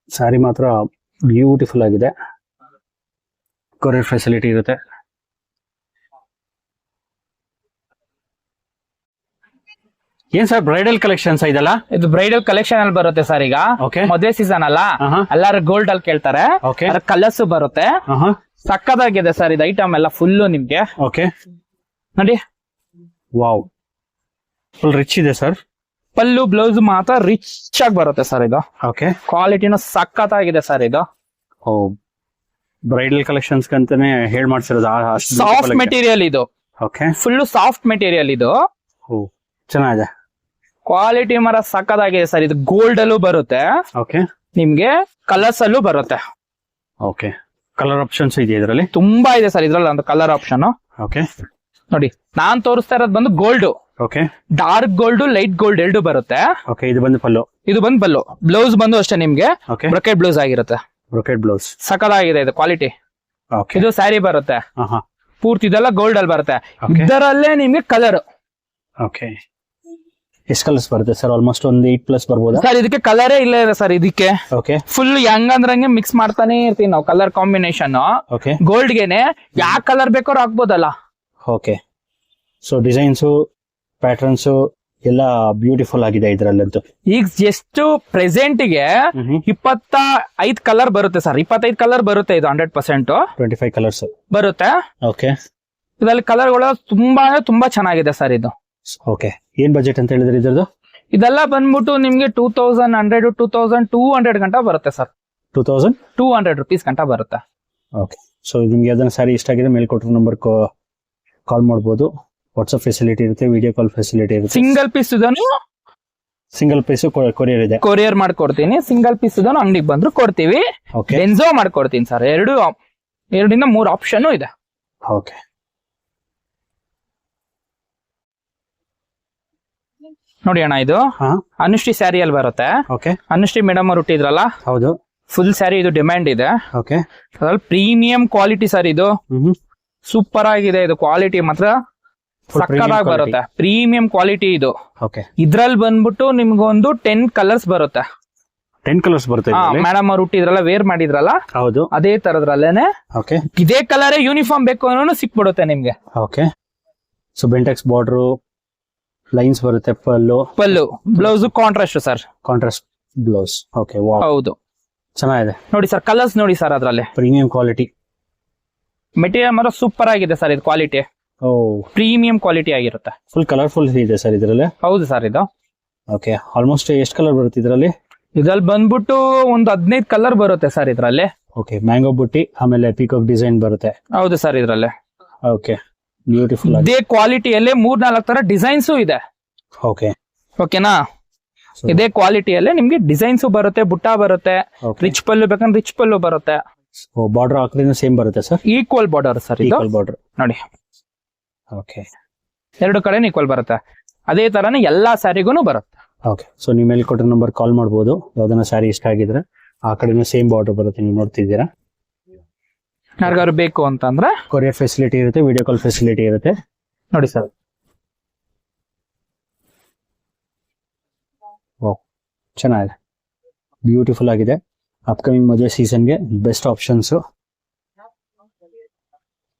ಸ್ಯಾರಿ ಮಾತ್ರ ಬ್ಯೂಟಿಫುಲ್ ಆಗಿದೆ. ಕೊರಿಯರ್ ಫೆಸಿಲಿಟಿ ಇರುತ್ತೆ. ಏನ್ ಸರ್ ಬ್ರೈಡಲ್ ಕಲೆಕ್ಷನ್ಸ್ ಇದೆಲ್ಲ? ಇದು ಬ್ರೈಡಲ್ ಕಲೆಕ್ಷನ್ ಅಲ್ಲಿ ಬರುತ್ತೆ ಸರ್. ಈಗ ಮದುವೆ ಸೀಸನ್ ಅಲ್ಲ, ಎಲ್ಲಾರು ಗೋಲ್ಡ್ ಅಲ್ಲಿ ಕೇಳ್ತಾರೆ. ಕಲರ್ಸ್ ಬರುತ್ತೆ, ಸಕ್ಕದಾಗಿದೆ ಸರ್ ಇದು ಐಟಮ್ ಎಲ್ಲ ಫುಲ್ ನಿಮ್ಗೆ. ಓಕೆ, ನೋಡಿ, ವಾವ್, ಫುಲ್ ರಿಚ್ ಇದೆ ಸರ್. ಪಲ್ಲು ಬ್ಲೌಸ್ ಮಾತ್ರ ರಿಚ್ ಆಗಿ ಬರುತ್ತೆ ಸರ್ ಇದು. ಓಕೆ, ಕ್ವಾಲಿಟಿನೂ ಸಕ್ಕತ್ತಾಗಿದೆ ಸರ್ ಇದು. ಓ, ಬ್ರೈಡಲ್ ಕಲೆಕ್ಷನ್ಸ್ ಅಂತಾನೆ ಹೇಳ್ ಮಾಡ್ಸಿರೋದು ಸಾಫ್ಟ್ ಮೆಟೀರಿಯಲ್ ಇದು, ಓಕೆ ಫುಲ್ ಸಾಫ್ಟ್ ಮೆಟೀರಿಯಲ್ ಇದು. ಚೆನ್ನಾಗಿದೆ. ಕ್ವಾಲಿಟಿ ಮರ ಸಕ್ಕದಾಗಿದೆ ಸರ್. ಇದು ಗೋಲ್ಡ್ ಅಲ್ಲೂ ಬರುತ್ತೆ, ಓಕೆ ನಿಮ್ಗೆ ಕಲರ್ಸ್ ಅಲ್ಲೂ ಬರುತ್ತೆ. ಓಕೆ, ಕಲರ್ ಆಪ್ಷನ್ಸ್ ಇದೆಯಾ ಇದರಲ್ಲಿ? ತುಂಬಾ ಇದೆ ಸರ್ ಇದ್ರಲ್ಲಿ ಒಂದು ಕಲರ್ ಆಪ್ಷನ್. ಓಕೆ ನೋಡಿ, ನಾನ್ ತೋರಿಸ್ತಾ ಇರೋದು ಬಂದು gold, okay dark gold, light gold ಎರಡು ಬರುತ್ತೆ. ಓಕೆ, ಇದು ಬಂದು ಪಲ್ಲು, ಇದು ಬಂದು ಬಲ್ಲು. ಬ್ಲೌಸ್ ಬಂದು ಅಷ್ಟೇ ನಿಮ್ಗೆ ಓಕೆ ಬ್ರೊಕೆಟ್ ಬ್ಲೌಸ್ ಆಗಿರುತ್ತೆ. ಬ್ರೊಕೆಟ್ ಬ್ಲೌಸ್ ಸಕ್ಕದಾಗಿದೆ ಇದು ಕ್ವಾಲಿಟಿ. ಓಕೆ, ಇದು ಸ್ಯಾರಿ ಬರುತ್ತೆ ಪೂರ್ತಿ, ಇದೆಲ್ಲ ಗೋಲ್ಡ್ ಅಲ್ಲಿ ಬರುತ್ತೆ. Okay. ಇದರಲ್ಲೇ ನಿಮ್ಗೆ ಕಲರ್. ಓಕೆ, ಎಷ್ಟು ಕಲರ್ಸ್ ಬರುತ್ತೆ ಸರ್? ಆಲ್ಮೋಸ್ಟ್ ಒಂದು 8+ ಬರ್ಬೋದಾ ಸರ್? ಇದಕ್ಕೆ ಕಲರೇ ಇಲ್ಲ ಇದೆ ಸರ್. ಇದಕ್ಕೆ ಓಕೆ ಫುಲ್ ಹೆಂಗಂದ್ರಂಗೆ ಮಿಕ್ಸ್ ಮಾಡ್ತಾನೆ ಇರ್ತೀವಿ ನಾವು ಕಲರ್ ಕಾಂಬಿನೇಷನ್. ಓಕೆ ಗೋಲ್ಡ್ ಗೆನೆ ಯಾವ ಕಲರ್ ಬೇಕಾದ್ರೂ ಹಾಕ್ಬೋದಲ್ಲ. ಓಕೆ, ಸೊ ಡಿಸೈನ್ಸು ಪ್ಯಾಟರ್ನ್ಸು ಎಲ್ಲ ಬ್ಯೂಟಿಫುಲ್ ಆಗಿದೆ ಇದರಲ್ಲಂತೂ. ಈಗ ಎಷ್ಟು ಪ್ರೆಸೆಂಟ್ ಗೆ 25 ಕಲರ್ ಬರುತ್ತೆ ಸರ್. 25 ಕಲರ್ ಬರುತ್ತೆ ಇದು 100% 25 ಕಲರ್ಸ್ ಬರುತ್ತೆ. ಓಕೆ, ಇದರಲ್ಲಿ ಕಲರ್ಗಳು ತುಂಬಾ ತುಂಬಾ ಚೆನ್ನಾಗಿದೆ ಸರ್ ಇದು. ಓಕೆ, ಏನ್ ಬಜೆಟ್ ಅಂತ ಹೇಳಿದ್ರೆ ಇದ್ರದ್ದು? ಇದೆಲ್ಲ ಬಂದ್ಬಿಟ್ಟು ನಿಮ್ಗೆ 2100 2200 ಗಂಟ ಬರುತ್ತೆ ಸರ್. 2200 rupees ಗಂಟ ಬರುತ್ತೆ. ಓಕೆ, ಸೊ ನಿಮ್ಗೆ ಯಾವ್ದಾನ ಸ್ಯಾರಿ ಇಷ್ಟ ಆಗಿದೆ ಮೇಲೆ ಕೊಟ್ಟಿರೋ ನಂಬರ್ ಕಾಲ್ ಮಾಡ್ಬೋದು. ವಾಟ್ಸ್ಆಪ್ ಫೆಸಿಲಿಟಿ ಇರುತ್ತೆ, ವಿಡಿಯೋ ಕಾಲ್ ಫೆಸಿಲಿಟಿ ಇರುತ್ತೆ. ಸಿಂಗಲ್ ಪೀಸ್ ಇದನ್ನು ಸಿಂಗಲ್ ಪೀಸ್ ಕೊರಿಯರ್ ಇದೆ. ಕೊರಿಯರ್ ಮಾಡ್ಕೊಡ್ತೀನಿ. ಸಿಂಗಲ್ ಪೀಸ್ ಇದನ್ನು ಅಂಗಡಿಗೆ ಬಂದ್ರು ಕೊಡ್ತೀವಿ. ಓಕೆ, ಡೆನ್ಸೋ ಮಾಡ್ಕೊಡ್ತೀನಿ ಸರ್. 2 3 ಆಪ್ಷನ್ ಇದೆ. ಓಕೆ, ನೋಡಿ ಅಣ್ಣ, ಇದು ಹಾ ಅನುಶ್ರೀ ಸ್ಯಾರಿ ಅಲ್ಲಿ ಬರುತ್ತೆ. ಓಕೆ, ಅನುಶ್ರೀ ಮೇಡಮ್ ಅವ್ರು ಹುಟ್ಟಿದ್ರಲ್ಲ, ಹೌದು. ಫುಲ್ ಸ್ಯಾರಿ ಇದು ಡಿಮ್ಯಾಂಡ್ ಇದೆ. ಓಕೆ, ಅದ್ರಲ್ಲಿ ಪ್ರೀಮಿಯಂ ಕ್ವಾಲಿಟಿ ಸರ್ ಇದು. ಸೂಪರ್ ಆಗಿದೆ ಇದು ಕ್ವಾಲಿಟಿ ಮಾತ್ರ ಸಕ್ಕದಾಗಿ ಬರುತ್ತೆ. ಪ್ರೀಮಿಯಂ ಕ್ವಾಲಿಟಿ ಇದು. ಓಕೆ, ಇದ್ರಲ್ಲಿ ಬಂದ್ಬಿಟ್ಟು ನಿಮ್ಗೊಂದು 10 ಕಲರ್ಸ್ ಬರುತ್ತೆ. 10 ಕಲರ್ಸ್ ಬರುತ್ತೆ ಇದರಲ್ಲಿ? ಮೇಡಮ್ ಅವ್ರು ಹುಟ್ಟಿದ್ರಲ್ಲ, ವೇರ್ ಮಾಡಿದ್ರಲ್ಲ, ಹೌದು. ಅದೇ ತರದ್ರಲ್ಲೇನೆ ಓಕೆ, ಇದೇ ಕಲರೇ ಯೂನಿಫಾರ್ಮ್ ಬೇಕು ಅನ್ನೋನು ಸಿಕ್ಬಿಡುತ್ತೆ ನಿಮ್ಗೆ. Okay, so Bentex border lines ಬರುತ್ತೆ, pallu blouse contrast sir. Contrast blouse. Okay, wow, ಹೌದು, ಚೆನ್ನಾಗಿದೆ. ನೋಡಿ ಸರ್, ಕಲರ್ಸ್ ನೋಡಿ ಸರ್. ಅದ್ರಲ್ಲಿ ಪ್ರೀಮಿಯಂ ಕ್ವಾಲಿಟಿ ಮೆಟೀರಿಯಲ್ ಮಾತ್ರ ಸೂಪರ್ ಆಗಿದೆ ಸರ್. ಇದು ಕ್ವಾಲಿಟಿ ಪ್ರೀಮಿಯಂ ಕ್ವಾಲಿಟಿ ಆಗಿರುತ್ತೆ. ಫುಲ್ ಕಲರ್ಫುಲ್ ಇದೆ ಸರ್ ಇದರಲ್ಲಿ? ಹೌದು ಸರ್. ಇದು ಓಕೆ, ಆಲ್ಮೋಸ್ಟ್ ಎಷ್ಟು ಕಲರ್ ಬರುತ್ತೆ ಇದರಲ್ಲಿ? ಇದ್ರಲ್ಲಿ ಬಂದ್ಬಿಟ್ಟು ಒಂದು 15 ಕಲರ್ ಬರುತ್ತೆ ಸರ್ ಇದ್ರಲ್ಲಿ. ಓಕೆ, ಮ್ಯಾಂಗೋ ಬುಟ್ಟಿ, ಆಮೇಲೆ ಪೀಕಾಕ್ ಡಿಸೈನ್ ಬರುತ್ತೆ. ಹೌದು ಸರ್. ಇದ್ರಲ್ಲಿ ಓಕೆ, ಬ್ಯೂಟಿಫುಲ್. ಇದೇ ಕ್ವಾಲಿಟಿಯಲ್ಲೇ 3-4 ತರ ಡಿಸೈನ್ಸ್ ಇದೆ. ಓಕೆ, ಓಕೆನಾ? ಇದೇ ಕ್ವಾಲಿಟಿಯಲ್ಲೇ ನಿಮ್ಗೆ ಡಿಸೈನ್ಸ್ ಬರುತ್ತೆ, ಬುಟ್ಟ ಬರುತ್ತೆ, ರಿಚ್ ಪಲ್ಲು ಬೇಕಂದ್ರೆ ರಿಚ್ ಪಲ್ಲು ಬರುತ್ತೆ. ಬಾರ್ಡರ್ ಹಾಕಿದ್ರೆ ಸೇಮ್ ಬರುತ್ತೆ ಸರ್? ಈಕ್ವಲ್ ಬಾರ್ಡರ್ ಸರ್ ಇದು. ಈಕ್ವಲ್ ಬಾರ್ಡರ್ ನೋಡಿ. ಓಕೆ, 2 ಕಡೆ ಈಕ್ವಲ್ ಬರುತ್ತೆ. ಅದೇ ತರನೇ ಎಲ್ಲಾ ಸ್ಯಾರಿಗೂ ಬರುತ್ತೆ. ಓಕೆ, ಸೊ ನೀವು ಮೇಲೆ ಕೊಟ್ಟಿರೋ ನಂಬರ್ ಕಾಲ್ ಮಾಡ್ಬೋದು. ಯಾವ್ದನ್ನ ಸ್ಯಾರಿ ಇಷ್ಟ ಆಗಿದ್ರೆ ಆ ಕಡೆನೂ ಸೇಮ್ ಬಾರ್ಡರ್ ಬರುತ್ತೆ, ನೀವು ನೋಡ್ತಿದ್ದೀರಾ. ಯಾರಿಗಾದ್ರು ಬೇಕು ಅಂತಂದ್ರೆ ಕೊರಿಯರ್ ಫೆಸಿಲಿಟಿ ಇರುತ್ತೆ, ವಿಡಿಯೋ ಕಾಲ್ ಫೆಸಿಲಿಟಿ ಇರುತ್ತೆ. ನೋಡಿ ಸರ್. ಚೆನ್ನಾಗಿದೆ, ಬ್ಯೂಟಿಫುಲ್ ಆಗಿದೆ. ಅಪ್ಕಮಿಂಗ್ ಮದುವೆ ಸೀಸನ್ಗೆ ಬೆಸ್ಟ್ ಆಪ್ಷನ್ಸ್.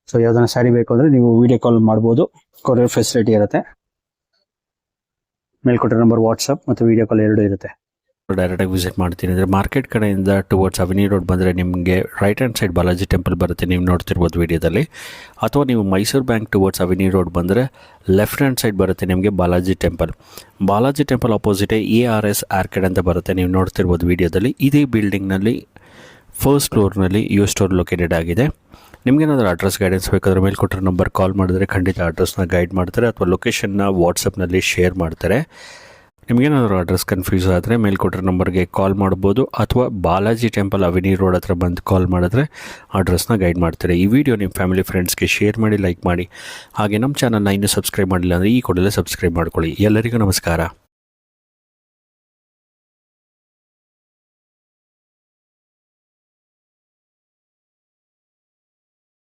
ಸೊ ಯಾವ್ದಾನ ಸ್ಯಾರಿ ಬೇಕು ಅಂದ್ರೆ ನೀವು ವಿಡಿಯೋ ಕಾಲ್ ಮಾಡ್ಬೋದು, ಕೊರಿಯರ್ ಫೆಸಿಲಿಟಿ ಇರುತ್ತೆ. ಮೇಲ್ಕೊಟ್ಟಿರೋ ನಂಬರ್ ವಾಟ್ಸಪ್ ಮತ್ತು ವಿಡಿಯೋ ಕಾಲ್ 2 ಇರುತ್ತೆ. ಡೈರೆಕ್ಟಾಗಿ ವಿಸಿಟ್ ಮಾಡ್ತೀನಿ ಅಂದರೆ ಮಾರ್ಕೆಟ್ ಕಡೆಯಿಂದ ಟುವರ್ಡ್ಸ್ ಅವೆನ್ಯೂ ರೋಡ್ ಬಂದರೆ ನಿಮಗೆ right hand side Balaji temple ಬರುತ್ತೆ, ನೀವು ನೋಡ್ತಿರ್ಬೋದು ವಿಡಿಯೋದಲ್ಲಿ. ಅಥವಾ ನೀವು Mysore bank towards Avenue Road ಬಂದರೆ ಲೆಫ್ಟ್ ಹ್ಯಾಂಡ್ ಸೈಡ್ ಬರುತ್ತೆ ನಿಮಗೆ ಬಾಲಾಜಿ ಟೆಂಪಲ್. ಬಾಲಾಜಿ ಟೆಂಪಲ್ ಆಪೋಸಿಟೇ ARS ಆರ್ಕೆಡ್ ಅಂತ ಬರುತ್ತೆ, ನೀವು ನೋಡ್ತಿರ್ಬೋದು ವಿಡಿಯೋದಲ್ಲಿ. ಇದೇ ಬಿಲ್ಡಿಂಗ್ನಲ್ಲಿ ಫಸ್ಟ್ ಫ್ಲೋರ್ನಲ್ಲಿ ಸ್ಟೋರ್ ಲೊಕೇಟೆಡ್ ಆಗಿದೆ. ನಿಮಗೇನಾದರೂ ಅಡ್ರೆಸ್ ಗೈಡೆನ್ಸ್ ಬೇಕಾದರೆ ಮೇಲೆ ಕೊಟ್ಟಿರೋ ನಂಬರ್ ಕಾಲ್ ಮಾಡಿದ್ರೆ ಖಂಡಿತ ಅಡ್ರೆಸ್ನ ಗೈಡ್ ಮಾಡ್ತಾರೆ, ಅಥವಾ ಲೊಕೇಶನ್ನ ವಾಟ್ಸಪ್ನಲ್ಲಿ ಶೇರ್ ಮಾಡ್ತಾರೆ. ನಿಮಗೇನಾದರೂ ಅಡ್ರೆಸ್ ಕನ್ಫ್ಯೂಸ್ ಆದರೆ ಮೇಲೆ ಕೊಟ್ಟಿರೋ ನಂಬರ್ಗೆ ಕಾಲ್ ಮಾಡ್ಬೋದು, ಅಥವಾ ಬಾಲಾಜಿ ಟೆಂಪಲ್ ಅವೆನ್ಯೂ ರೋಡ್ ಹತ್ರ ಬಂದು ಕಾಲ್ ಮಾಡಿದ್ರೆ ಅಡ್ರೆಸ್ನ ಗೈಡ್ ಮಾಡ್ತಾರೆ. ಈ ವಿಡಿಯೋ ನಿಮ್ಮ ಫ್ಯಾಮಿಲಿ ಫ್ರೆಂಡ್ಸ್ಗೆ ಶೇರ್ ಮಾಡಿ, ಲೈಕ್ ಮಾಡಿ. ಹಾಗೆ ನಮ್ಮ ಚಾನಲ್ನ ಇನ್ನೂ ಸಬ್ಸ್ಕ್ರೈಬ್ ಮಾಡಿಲ್ಲ ಅಂದರೆ ಈ ಕೂಡಲೇ ಸಬ್ಸ್ಕ್ರೈಬ್ ಮಾಡ್ಕೊಳ್ಳಿ. ಎಲ್ಲರಿಗೂ ನಮಸ್ಕಾರ.